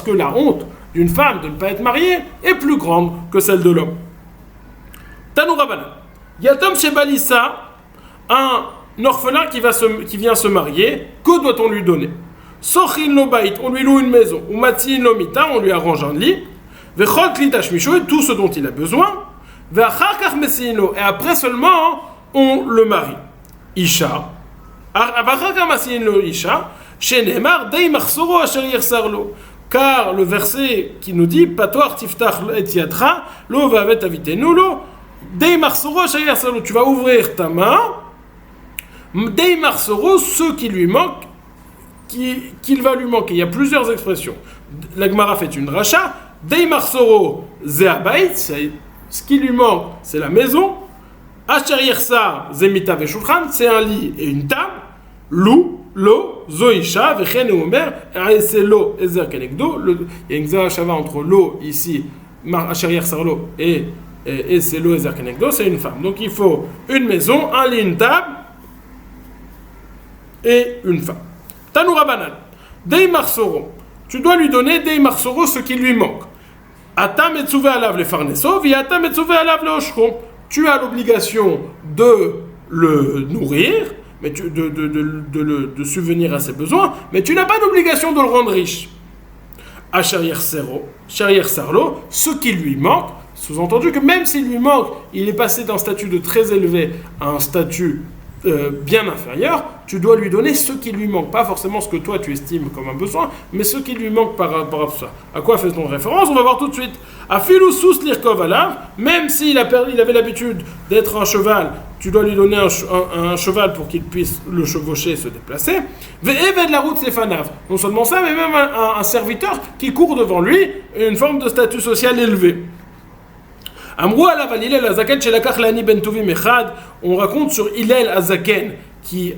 que la honte d'une femme de ne pas être mariée est plus grande que celle de l'homme. Tanou Rabbanan. Yatom chez Balissa, un orphelin qui vient se marier, que doit-on lui donner? Sochin lo bait, on lui loue une maison. Ou matin lo mita, on lui arrange un lit. Vechol klitash misho, et tout ce dont il a besoin. Ve'achar kach mesiin lo, et après seulement, on le marie. Isha. V'achar kach mesiin lo isha. Shenemar dei machsoro asher yirsar lo. Car le verset qui nous dit Patoar tiftach et yadcha lo va'avet avitenu lo dei machsoro asher yirsar lo. Tu vas ouvrir ta main. Dei machsoro, ce qui lui manque, qu'il va lui manquer. Il y a plusieurs expressions. La Gemara fait une racha. Dei marsoro ze abayit, ce qui lui manque, c'est la maison. Asher yirsar ze mita veshulchan, c'est un lit et une table. Lou, lo, zoisha, vechen et omer, c'est lo, ezer kenegdo. Il y a une zahashava entre lo ici, asher yirsar lo, et c'est lo, ezer kenegdo, c'est une femme. Donc il faut une maison, un lit, une table et une femme. Tanoura banan, dei marsoro. Tu dois lui donner dei marsoro ce qui lui manque. Ata metzuve alav le farneso, vi ata metzuve alav le oshro. Tu as l'obligation de le nourrir, mais de subvenir à ses besoins, mais tu n'as pas d'obligation de le rendre riche. Asher yirsarlo, ce qui lui manque, sous-entendu que même s'il lui manque, il est passé d'un statut de très élevé à un statut bien inférieur, tu dois lui donner ce qui lui manque, pas forcément ce que toi tu estimes comme un besoin, mais ce qui lui manque par rapport à ça. À quoi fait-on référence? On va voir tout de suite. Afilou sous lirkov alav, même s'il avait l'habitude d'être un cheval, tu dois lui donner un cheval pour qu'il puisse le chevaucher et se déplacer. Ve'eved la route sefanav. Non seulement ça, mais même un serviteur qui court devant lui, une forme de statut social élevé. On raconte sur Hillel Azaken qui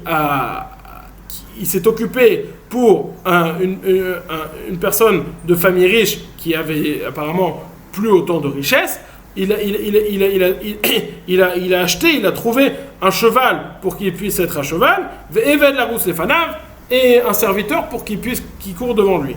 s'est occupé pour une personne de famille riche qui avait apparemment plus autant de richesse. Il a acheté, il a trouvé un cheval pour qu'il puisse être à cheval, et un serviteur pour qu'il court devant lui.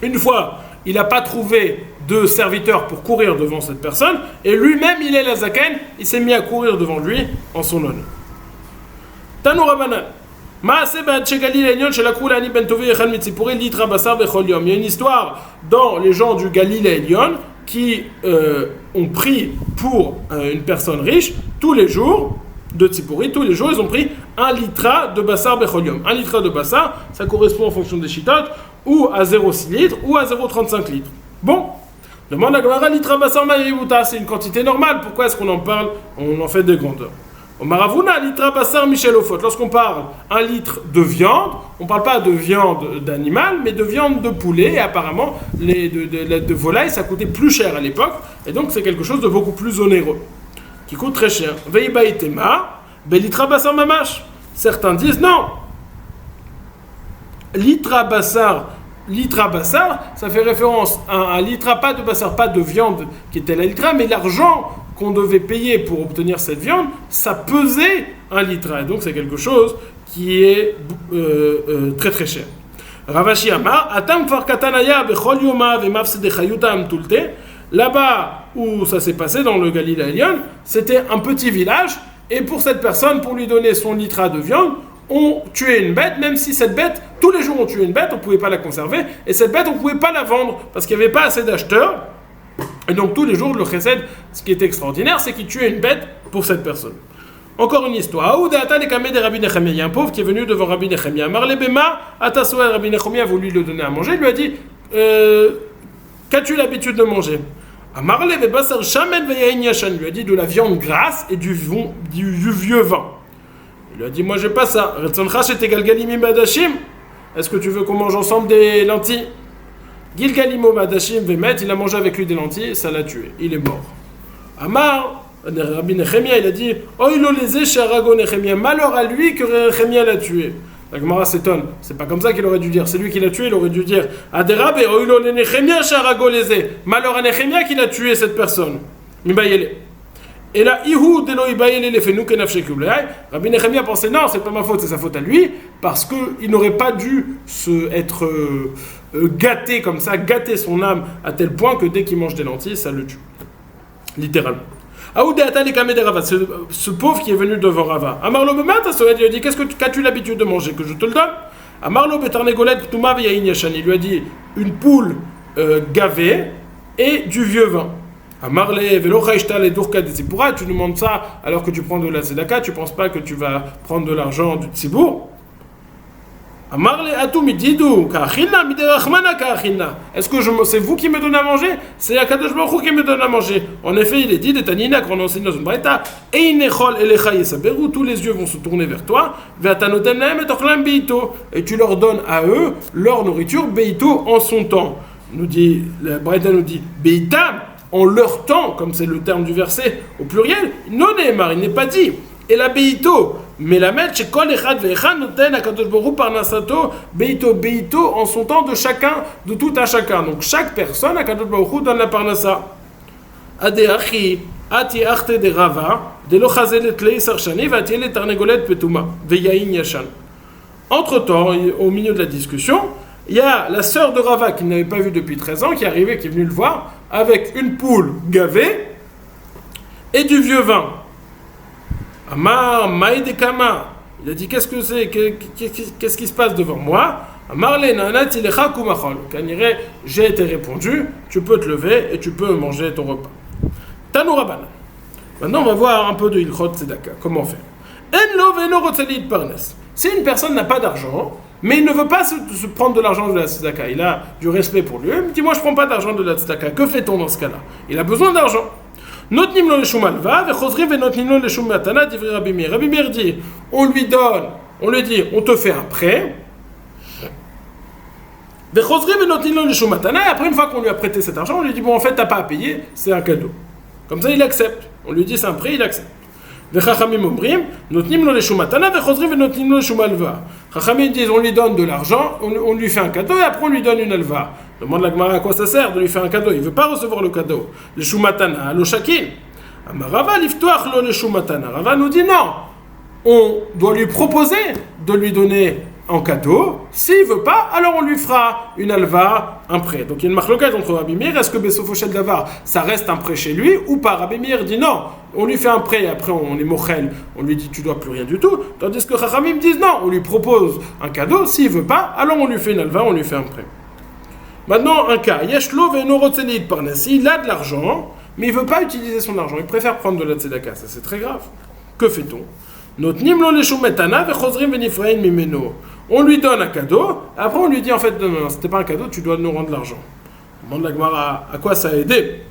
Une fois, il n'a pas trouvé de serviteur pour courir devant cette personne, et lui-même, il est la zaken, il s'est mis à courir devant lui en son honneur. Tanu Rabanan. Il y a une histoire dans les gens du Galil et Elion qui ont pris pour une personne riche tous les jours de Tzipori, tous les jours ils ont pris 1 litra de bassar becholium. 1 litre de bassar, ça correspond en fonction des chitotes ou à 0,6 litres ou à 0,35 litres. Bon, demande à Gemara, litra bassar ma'iributa, c'est une quantité normale, pourquoi est-ce qu'on en parle? On en fait des grandeurs. Au Maravuna, litra bassar michelofot, lorsqu'on parle 1 litre de viande, on ne parle pas de viande d'animal, mais de viande de poulet, et apparemment, de volaille, ça coûtait plus cher à l'époque, et donc c'est quelque chose de beaucoup plus onéreux, qui coûte très cher. Veiba itema, belitra bassar mamash. Certains disent non. Litra bassar, ça fait référence à un litra, pas de bassar, pas de viande qui était la litra, mais l'argent qu'on devait payer pour obtenir cette viande, ça pesait 1 litre. Et donc c'est quelque chose qui est très très cher. Ravashi Amar, Atam Kfar Katanaya Bechol Yoma Vemafsede Chayuta Amtulte. Là-bas où ça s'est passé dans le Galilée Elion, c'était un petit village, et pour cette personne, pour lui donner son litra de viande, on tuait une bête, même si cette bête, tous les jours on tuait une bête, on ne pouvait pas la conserver, et cette bête on ne pouvait pas la vendre, parce qu'il n'y avait pas assez d'acheteurs. Et donc tous les jours, le chesed, ce qui est extraordinaire, c'est qu'il tuait une bête pour cette personne. Encore une histoire. Il y a un pauvre qui est venu devant Rabbi Nechemia. Marle Bema, Atasoa, Rabbi Nechemia a voulu lui donner à manger. Il lui a dit, qu'as-tu l'habitude de manger? Marle Bebasar Shamen Veyain Yashan. Il lui a dit de la viande grasse et du vieux vin. Il lui a dit, moi j'ai pas ça. Est-ce que tu veux qu'on mange ensemble des lentilles? Gilgalimo Madashim Vemet, il a mangé avec lui des lentilles, ça l'a tué. Il est mort. Amar, Rabbi Nechemia, il a dit, Oilo leze sharago Nechemia, malheur à lui que Nechemia l'a tué. La Gemara s'étonne, c'est pas comme ça qu'il aurait dû dire, c'est lui qui l'a tué, il aurait dû dire, Aderabe, Oilo Nechemia sharago leze, malheur à Nechemia qui l'a tué cette personne. Mibayele. Et là, Ihu delo ibayele le fenu kenafshekuleai, Rabbi Nechemia pensait, non, c'est pas ma faute, c'est sa faute à lui, parce qu'il n'aurait pas dû être gâté comme ça, gâter son âme à tel point que dès qu'il mange des lentilles, ça le tue. Littéralement. Ce pauvre qui est venu devant Rava. Amarlo Bemata, il lui a dit, qu'as-tu l'habitude de manger, que je te le donne? Amarlo Betarnegolet Ptouma Veyain Yashan, il lui a dit, une poule gavée et du vieux vin. Amarle Velo Chaishta le Durka de Tzipura, tu demandes ça alors que tu prends de la tzedaka, tu penses pas que tu vas prendre de l'argent du Tzibour? Amarle Atou Mididu, Kachina, Miderachmana Kachina. Est-ce que c'est vous qui me donnez à manger? C'est Akadosh Baruch Hu qui me donne à manger. En effet, il est dit de Tanina, qu'on enseigne dans une braïta, Einechol Elecha Yesaberu, tous les yeux vont se tourner vers toi, Veatanotem Lahem et Ochlam Beito, et tu leur donnes à eux leur nourriture, Beito, en son temps. La braïta nous dit, Beitam, en leur temps, comme c'est le terme du verset au pluriel, non Neymar, il n'est pas dit. Et la Beito, mais la mettre chez Kol Echad Ve'echad Noten Akadosh Baruch Hu Parnasato Beito en son temps de chacun, de tout à chacun. Donc chaque personne, Akadosh Baruch Hu donne la Parnasa. Adeachi Ati Achte de Rava de lo Chazelet Lei Sarshani Vatiele Tarnegolet Petuma Veyain Yashan. Entre-temps, au milieu de la discussion, il y a la sœur de Rava qu'il n'avait pas vue depuis 13 ans qui est arrivée, qui est venue le voir avec une poule gavée et du vieux vin. Amar Maïdekama, il a dit qu'est-ce que c'est, qu'est-ce qui se passe devant moi? Amar le Nanat Ilecha Kumachol, Kanire, j'ai été répondu, tu peux te lever et tu peux manger ton repas. Tanou Rabban. Maintenant on va voir un peu de Ilchot Tzedaka, comment on fait. En lo veno rotzelit parnes. Si une personne n'a pas d'argent, mais il ne veut pas se prendre de l'argent de la tzedaka, il a du respect pour lui, il me dit moi je ne prends pas d'argent de la tzedaka, que fait-on dans ce cas-là? Il a besoin d'argent. Notnim lo leshum alva, vechosrim venotnim lo leshum matana, dit Rabbi Meir. Rabbi Meir dit, on lui dit, on te fait un prêt, vechosrim venotnim lo leshum matana, et après une fois qu'on lui a prêté cet argent, on lui dit, bon en fait t'as pas à payer, c'est un cadeau. Comme ça il accepte, on lui dit c'est un prêt, il accepte. Vechachamim omrim, notnim lo leshum matana, vechosrim venotnim lo leshum alva. Chachamim disent, on lui donne de l'argent, on lui fait un cadeau, et après on lui donne une alva. Demande la Gemara à quoi ça sert de lui faire un cadeau. Il ne veut pas recevoir le cadeau. Le shumatana, le shakin. Rava liftoach lo le shumatana. Rava nous dit non. On doit lui proposer de lui donner en cadeau. S'il ne veut pas, alors on lui fera une alva, un prêt. Donc il y a une marloquette entre Rabbi Meir. Est-ce que Bessofoshel Davar, ça reste un prêt chez lui ou pas? Rabbi Meir dit non. On lui fait un prêt et après on est mochel. On lui dit tu dois plus rien du tout. Tandis que Chachamim disent non. On lui propose un cadeau. S'il ne veut pas, alors on lui fait une alva, on lui fait un prêt. Maintenant, un cas, Yeshlo ve'eno rotzelit parnes. Il a de l'argent, mais il ne veut pas utiliser son argent. Il préfère prendre de la tzedaka. Ça, c'est très grave. Que fait-on? Notnim lo leshum metana vechosrim venifrain mimeno. On lui donne un cadeau, après on lui dit en fait, non, c'était pas un cadeau, tu dois nous rendre l'argent. On demande la Gemara à quoi ça a aidé.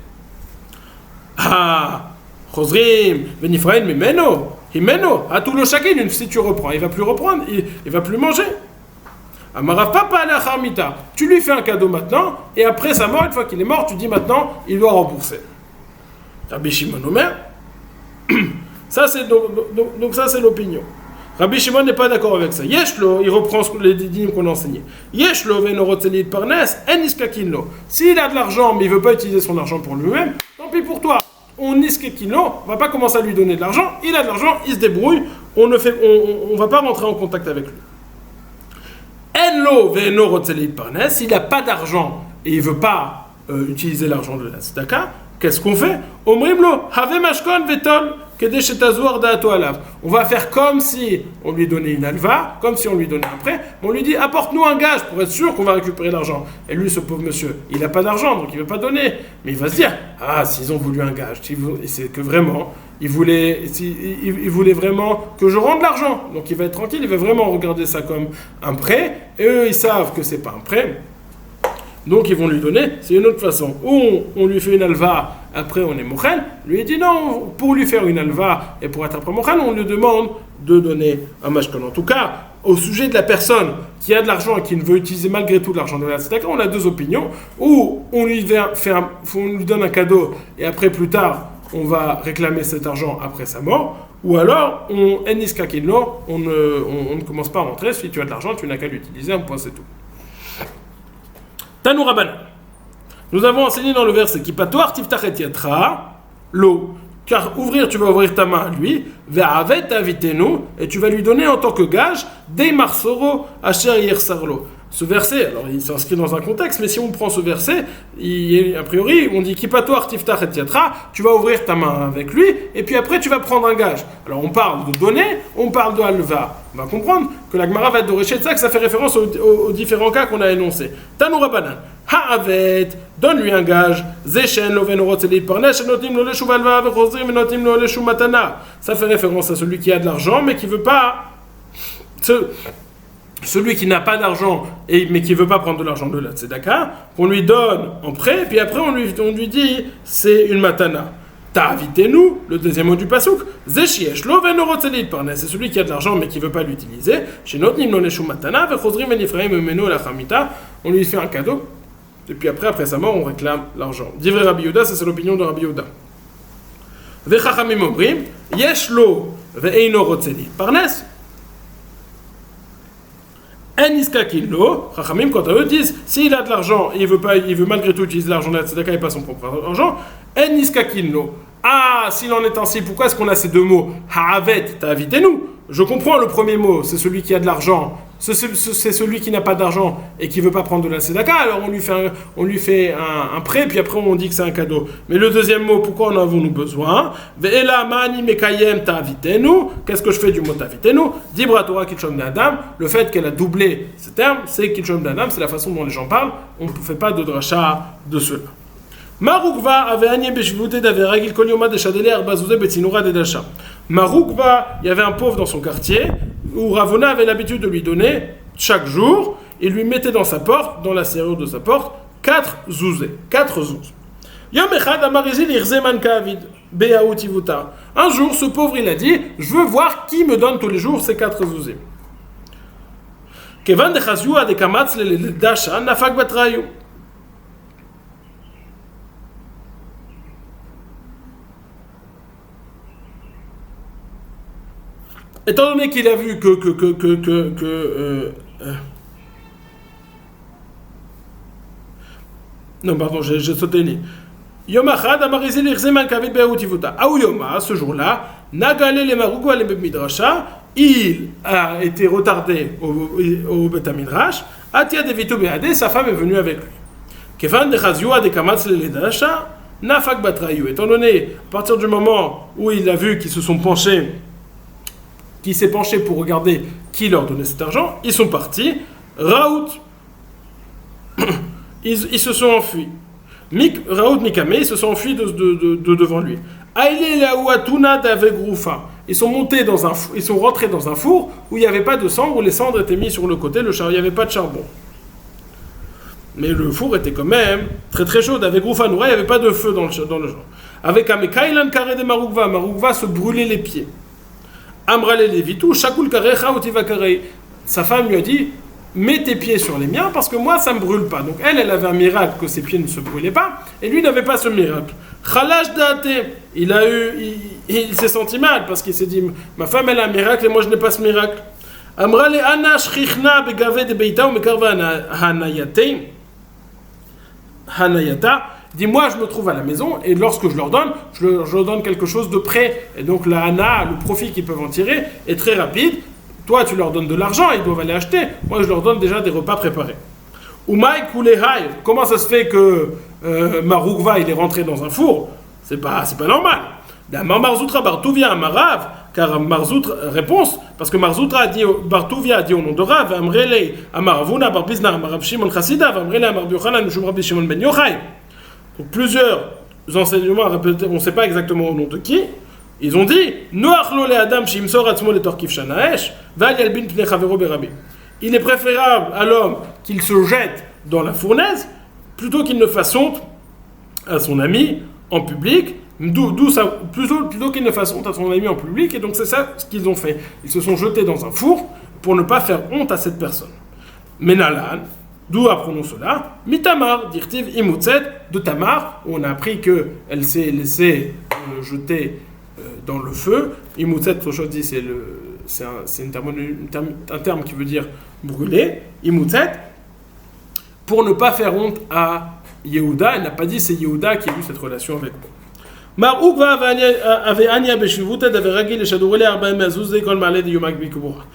Ah, chosrim venifrain mimeno. Himeno, à tout le chacun, si tu reprends, il va plus reprendre, il va plus manger. Amarav papa ala charmita. Tu lui fais un cadeau maintenant, et après sa mort, une fois qu'il est mort, tu dis maintenant, il doit rembourser. Rabbi Shimon Omer. Ça c'est donc ça c'est l'opinion. Rabbi Shimon n'est pas d'accord avec ça. Yeshlo, il reprend les dîmes qu'on a enseignés. Yeshlo venorotzelit parnes en iskakinlo. S'il a de l'argent, mais il veut pas utiliser son argent pour lui-même, tant pis pour toi. On iskakinlo, on va pas commencer à lui donner de l'argent. Il a de l'argent, il se débrouille. On va pas rentrer en contact avec lui. Enlo ve'eno rotzelit parnes, s'il n'a pas d'argent et il ne veut pas utiliser l'argent de la tzedaka, qu'est-ce qu'on fait? Omrimlo, have mashkon vetol, kedesh etazouar da'ato alav. On va faire comme si on lui donnait une alva, comme si on lui donnait un prêt, on lui dit apporte-nous un gage pour être sûr qu'on va récupérer l'argent. Et lui, ce pauvre monsieur, il n'a pas d'argent, donc il ne veut pas donner. Mais il va se dire, ah, s'ils ont voulu un gage, c'est que vraiment, il voulait vraiment que je rende l'argent. Donc il va être tranquille, il va vraiment regarder ça comme un prêt. Et eux, ils savent que c'est pas un prêt. Donc ils vont lui donner, c'est une autre façon. Ou on lui fait une alva, après on est mochel. Lui il dit non, pour lui faire une alva et pour être après mochel, on lui demande de donner un mashkon. En tout cas, au sujet de la personne qui a de l'argent et qui ne veut utiliser malgré tout de l'argent de la tzedaka, on a deux opinions. Ou on lui donne un cadeau et après plus tard, on va réclamer cet argent après sa mort. Ou alors, on ne commence pas à rentrer. Si tu as de l'argent, tu n'as qu'à l'utiliser, un point c'est tout. Tanou Rabban. Nous avons enseigné dans le verset qui patoir tiftachet yatra l'eau. Car ouvrir, tu vas ouvrir ta main à lui, ve'avet avitenu, et tu vas lui donner en tant que gage des marsoro asher yersarlo. Ce verset, alors il s'inscrit dans un contexte, mais si on prend ce verset, a priori, on dit Kipator tiftach et tiatra, tu vas ouvrir ta main avec lui, et puis après tu vas prendre un gage. Alors on parle de donner, on parle de halva. On va comprendre que la Gemara va être de ça, que ça fait référence aux différents cas qu'on a énoncés. Tanoura banan, ha'avet, donne-lui un gage, zechen loven orotzelit parnesh, notim lo leshu valva, vechozrim notim lo leshu matana. Ça fait référence à celui qui a de l'argent, mais qui veut pas. Celui qui n'a pas d'argent, mais qui ne veut pas prendre de l'argent de la tzedaka, qu'on lui donne en prêt, puis après on lui dit c'est une matana. Ta'avitenu, le deuxième mot du pasouk, zeshiesh lo venorotzelit parnes, c'est celui qui a de l'argent mais qui ne veut pas l'utiliser. Chez notnim lo leshu matana, vechozrim venifraim emeno la chamita, on lui fait un cadeau, et puis après sa mort, on réclame l'argent. Divrei Rabbi Yehuda, ça c'est l'opinion de Rabbi Yehuda. Vechachamim omrim, yesh lo ve'einorotzelit parnes, Chachamim, quant à eux, disent s'il a de l'argent et il veut malgré tout utiliser l'argent de la tzedaka et pas son propre argent, ah, s'il en est ainsi, pourquoi est-ce qu'on a ces deux mots Ha'avet, ta'avitenu. Je comprends le premier mot, c'est celui qui a de l'argent, c'est celui qui n'a pas d'argent et qui ne veut pas prendre de la tzedaka, alors on lui fait un prêt, puis après on dit que c'est un cadeau. Mais le deuxième mot, pourquoi en avons-nous besoin Ve'ela mani mekayem ta'avitenu. Qu'est-ce que je fais du mot ta'avitenu Dibra Torah kitchom d'Adam. Le fait qu'elle a doublé ce terme, c'est kitchom d'Adam, c'est la façon dont les gens parlent, on ne fait pas de dracha de cela. Marukva avait agné beshvuté d'averagil kolioma de chadele arbazouze betsinura de dasha. Marukva, il y avait un pauvre dans son quartier où Ravona avait l'habitude de lui donner chaque jour, il lui mettait dans sa porte, dans la serrure de sa porte, 4 zouzés. Yom echad amarizil irzeman kaavid beaout ivuta. Un jour, ce pauvre il a dit, je veux voir qui me donne tous les jours ces 4 zouzés. Kevan de chazioua de kamatz le dasha nafak batrayu. Étant donné qu'il a vu non, pardon, j'ai sauté une ligne. Yom achad amarizil irzeman kavid be'aout ivuta. Aouyoma, ce jour-là, nagalé le marugwa le midrasha, il a été retardé au Bet Midrash. Atia devitu be'adeh, sa femme est venue avec lui. Kevan de chazioua de kamatz le dasha nafak batrayu. Étant donné, à partir du moment où il a vu qu'ils se sont penchés, qui s'est penché pour regarder qui leur donnait cet argent, ils sont partis. Raout, ils se sont enfuis. Raout Mikame, ils se sont enfuis de devant lui. Aïlé la ouatuna d'avec Roufa. Ils sont rentrés dans un four où il n'y avait pas de cendre, où les cendres étaient mises sur le côté, il n'y avait pas de charbon. Mais le four était quand même très très chaud. Avec Roufa Noura, il n'y avait pas de feu dans le genre. Avec Amekailan Kare de Marugva se brûlait les pieds. Amrale Levitou, Shakul Karecha Otiva Kare. Sa femme lui a dit mets tes pieds sur les miens parce que moi ça me brûle pas. Donc elle avait un miracle que ses pieds ne se brûlaient pas et lui n'avait pas ce miracle. Khalash Daate, il s'est senti mal parce qu'il s'est dit ma femme elle a un miracle et moi je n'ai pas ce miracle. Amrale Ana Shrichna Begave de Beita ou Mekarva Hanayata. Dis-moi, je me trouve à la maison et lorsque je leur donne, je leur donne quelque chose de prêt. Et donc la hana, le profit qu'ils peuvent en tirer est très rapide. Toi, tu leur donnes de l'argent, ils doivent aller acheter. Moi, je leur donne déjà des repas préparés. Umay kulehai, comment ça se fait que Marugva il est rentré dans un four? C'est pas normal. Marzoutra Bartouvia Marav, car Marzoutra réponse, parce que Marzoutra a dit, Bartouvia a dit au nom de Rav, Amrele Amaravuna Barbizna Amarav Shimon Chassida, Amrele Amar Biochanan Mishum Rabbi Shimon Ben Yochai. Donc plusieurs enseignements répétés, on ne sait pas exactement au nom de qui. Ils ont dit Noachlo le Adam Shimsor Atzmo le Torkif Shanaesh, Val Yalbin Pne Chavero Berabi. Il est préférable à l'homme qu'il se jette dans la fournaise plutôt qu'il ne fasse honte à son ami en public. Plutôt qu'il ne fasse honte à son ami en public. Et donc c'est ça ce qu'ils ont fait. Ils se sont jetés dans un four pour ne pas faire honte à cette personne. Menalan. D'où apprenons cela Mitamar, dirtiv imutzet, de Tamar, où on a appris qu'elle s'est laissée jeter dans le feu. Imutzet, Rochot dit, c'est un terme qui veut dire brûler. Imutzet, pour ne pas faire honte à Yehuda, elle n'a pas dit c'est Yehuda qui a eu cette relation avec moi. Marukva avait Anya Beshivuta d'avait ragil et Shadourele Arbaim Azuzé Kol Malé de Yomak Bikubura.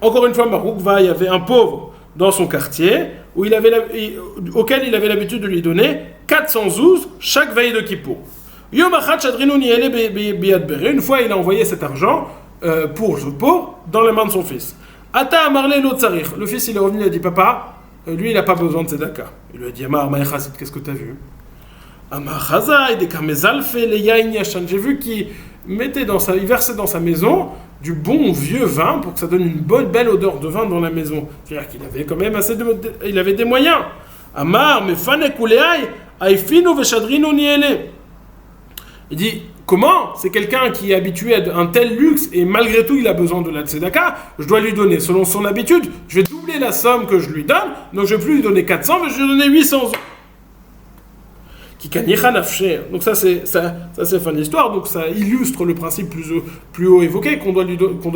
Encore une fois, Marukva, il y avait un pauvre dans son quartier auquel il avait l'habitude de lui donner 400 zouz chaque veille de Kippour. Une fois, il a envoyé cet argent pour dans les mains de son fils. Ata Amarle Lotzarir. Le fils, il est revenu, il a dit papa, lui, il n'a pas besoin de tzedaka. Il lui a dit Amar Maïchazit, qu'est-ce que tu as vu? Amar Chazai, des Kamezalfe, les Yain Yashan. J'ai vu qu'il versait dans sa maison du bon vieux vin pour que ça donne une belle odeur de vin dans la maison. C'est-à-dire qu'il avait quand même il avait des moyens. Amar, mais Fanekuleai, Aifinu Veshadrinu Niele. Il dit, comment? C'est quelqu'un qui est habitué à un tel luxe et malgré tout il a besoin de la tzedaka, je dois lui donner, selon son habitude, je vais doubler la somme que je lui donne, donc je ne vais plus lui donner 400, mais je vais lui donner 800. Donc ça c'est fin d'histoire, donc ça illustre le principe plus haut évoqué qu'on doit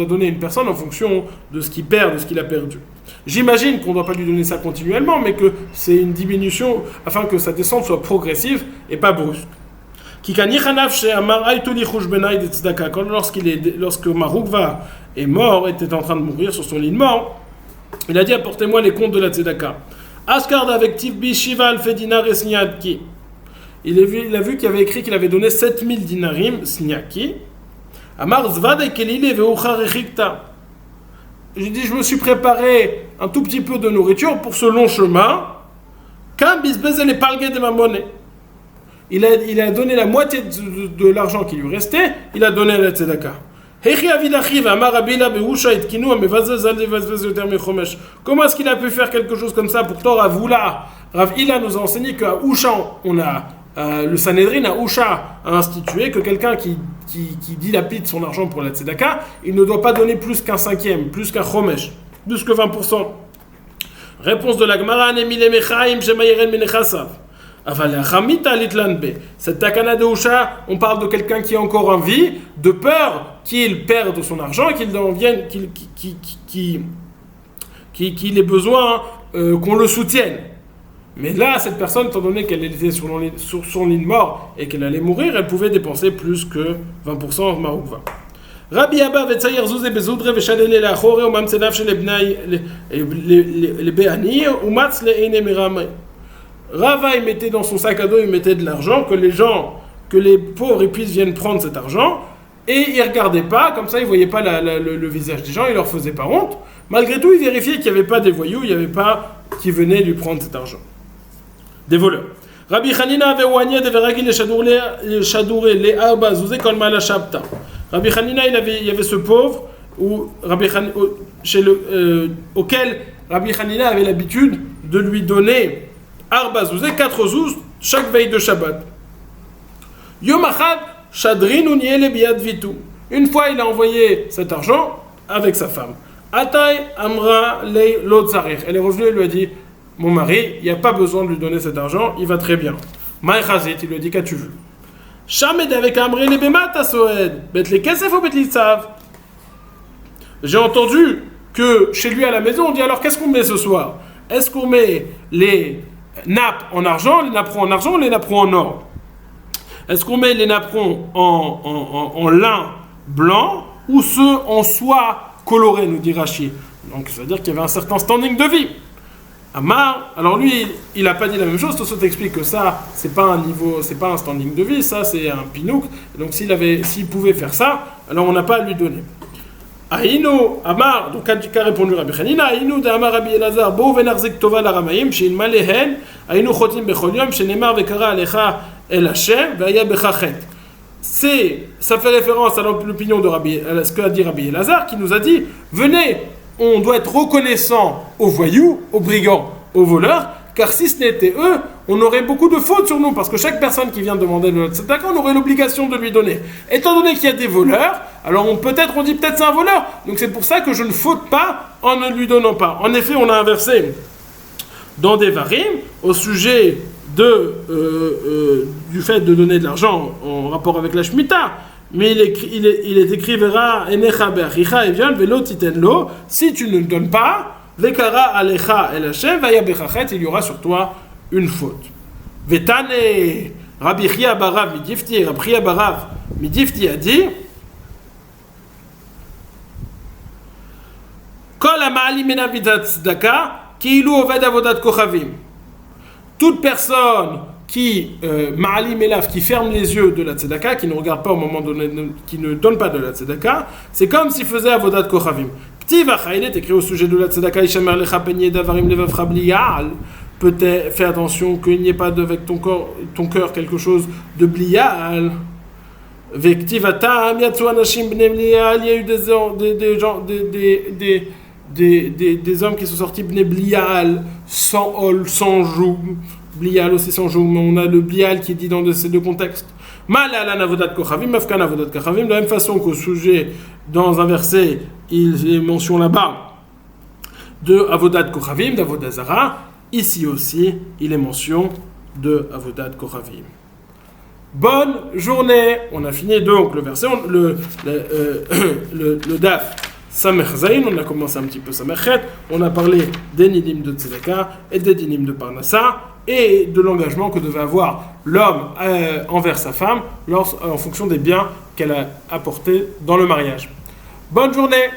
donner à une personne en fonction de ce qu'il perd, de ce qu'il a perdu. J'imagine qu'on ne doit pas lui donner ça continuellement, mais que c'est une diminution afin que sa descente soit progressive et pas brusque. Lorsque Marukva est mort, était en train de mourir sur son lit de mort, il a dit apportez-moi les comptes de la tzedaka. Askard avec Tivbi Shiva Alfe Dinar et Sniadki. Il a vu qu'il avait écrit qu'il avait donné 7000 dinarim Sniadki. Amar Zvade Kelile Veuchar Echikta. J'ai dit je me suis préparé un tout petit peu de nourriture pour ce long chemin. Quand Bisbezel et Palge de ma monnaie. Il a donné la moitié de l'argent qui lui restait, il a donné à la tzedaka. Comment est-ce qu'il a pu faire quelque chose comme ça? Pourtant, Rav Hila nous a enseigné qu'à Usha, on a le Sanhedrin à Usha a institué que quelqu'un qui dilapide son argent pour la tzedaka, il ne doit pas donner plus qu'un cinquième, plus qu'un chomesh, plus que 20%. Réponse de la Gemara, cette takana de Usha, on parle de quelqu'un qui est encore en vie, de peur qu'il perde son argent et qu'il ait besoin qu'on le soutienne. Mais là, cette personne, étant donné qu'elle était sur son lit de mort et qu'elle allait mourir, elle pouvait dépenser plus que 20% en Marukva. Rabbi Abba v'tzayer zouze bezoudre v'shadele la'achore u'mamtzenav shel be'ani u'matz le'ene miramay. Rava, il mettait dans son sac à dos, il mettait de l'argent, que les pauvres et puissent viennent prendre cet argent, et il ne regardait pas, comme ça il ne voyait pas le visage des gens, il ne leur faisait pas honte. Malgré tout, il vérifiait qu'il n'y avait pas des voyous, il n'y avait pas qui venaient lui prendre cet argent. Des voleurs. Rabbi Hanina avait ouagné de veragi les chadouré les arba zouzé kolma la shabta. Rabbi Hanina, il y avait ce pauvre auquel Rabbi Hanina avait l'habitude de lui donner Arba zouzé, 4 zouz, chaque veille de Shabbat. Yom achad, shadrinu niele biyad vitu. Une fois, il a envoyé cet argent avec sa femme. Atay amra lei lo tzarir. Elle est revenue et lui a dit mon mari, il n'y a pas besoin de lui donner cet argent, il va très bien. Maïchazit, il lui a dit qu'as-tu vu? Shamed avec amré le bemata soed. Bet le kesef ou bet l'itzav. J'ai entendu que chez lui à la maison, on dit alors qu'est-ce qu'on met ce soir? Est-ce qu'on met les nappes en argent, les napperons en argent ou les napperons en or? Est-ce qu'on met les napperons en lin blanc ou ceux en soie colorée, nous dit Rashi? Donc ça veut dire qu'il y avait un certain standing de vie. Amar, alors lui, il n'a pas dit la même chose. Tosot explique que ça, c'est pas un standing de vie, ça c'est un pinouk. Donc s'il pouvait faire ça, alors on n'a pas à lui donner. Aïnou, Amar, donc qu'a répondu Rabbi Hanina, Aïnou de Amar Rabbi Elazar, Bo venarzik tova la ramaim, chez il malehen, Aïnou chotim bechol yom, chez Nemar vekara alecha el Hashem, ve'aya bechachet. Ça fait référence à l'opinion de ce qu'a dit Rabbi Elazar, qui nous a dit, venez, on doit être reconnaissant aux voyous, aux brigands, aux voleurs, car si ce n'était eux, on aurait beaucoup de fautes sur nous, parce que chaque personne qui vient demander le tzedaka, on aurait l'obligation de lui donner. Étant donné qu'il y a des voleurs, alors on dit peut-être c'est un voleur, donc c'est pour ça que je ne faute pas en ne lui donnant pas. En effet, on a inversé dans des varim, au sujet du fait de donner de l'argent en rapport avec la Shemitah, mais il est écrit Vera enecha be'achicha evion velo titenlo, si tu ne le donnes pas, Vekara alecha el Hashem vaya bechachet, il y aura sur toi une faute. Vetane Rabbi Chia Barav midifti, Rabbi Chia Barav midifti a dit Kol ha'ma'alim menav mitzat tzedaka Ki'ilu oved avodat kochavim. Toute personne qui ma'alim elaf, qui ferme les yeux de la tzedaka, qui ne regarde pas au moment donné, qui ne donne pas de la tzedaka, c'est comme s'il faisait avodat kochavim. Ktiv il est écrit au sujet de la tzedaka, ishamer lecha penyeh davarim levavcha bli ya'al. Peut-être fais attention qu'il n'y ait pas avec ton cœur quelque chose de blial. Vektivatam yatsu anashim bnei blial. Il y a eu des hommes qui sont sortis bnei blial sans ol, sans joug. Blial aussi sans joug, mais on a le blial qui est dit dans ces deux contextes. Malalan avodat kochavim, mafkan avodat kochavim. De la même façon qu'au sujet, dans un verset, il est mention là-bas de avodat kochavim, d'avodat zara. Ici aussi, il est mention de avodat kochavim. Bonne journée. On a fini donc le verset, le daf Samech Zayin. On a commencé un petit peu Samechet. On a parlé des nidim de tzedaka et des dinim de parnassa et de l'engagement que devait avoir l'homme envers sa femme en fonction des biens qu'elle a apportés dans le mariage. Bonne journée.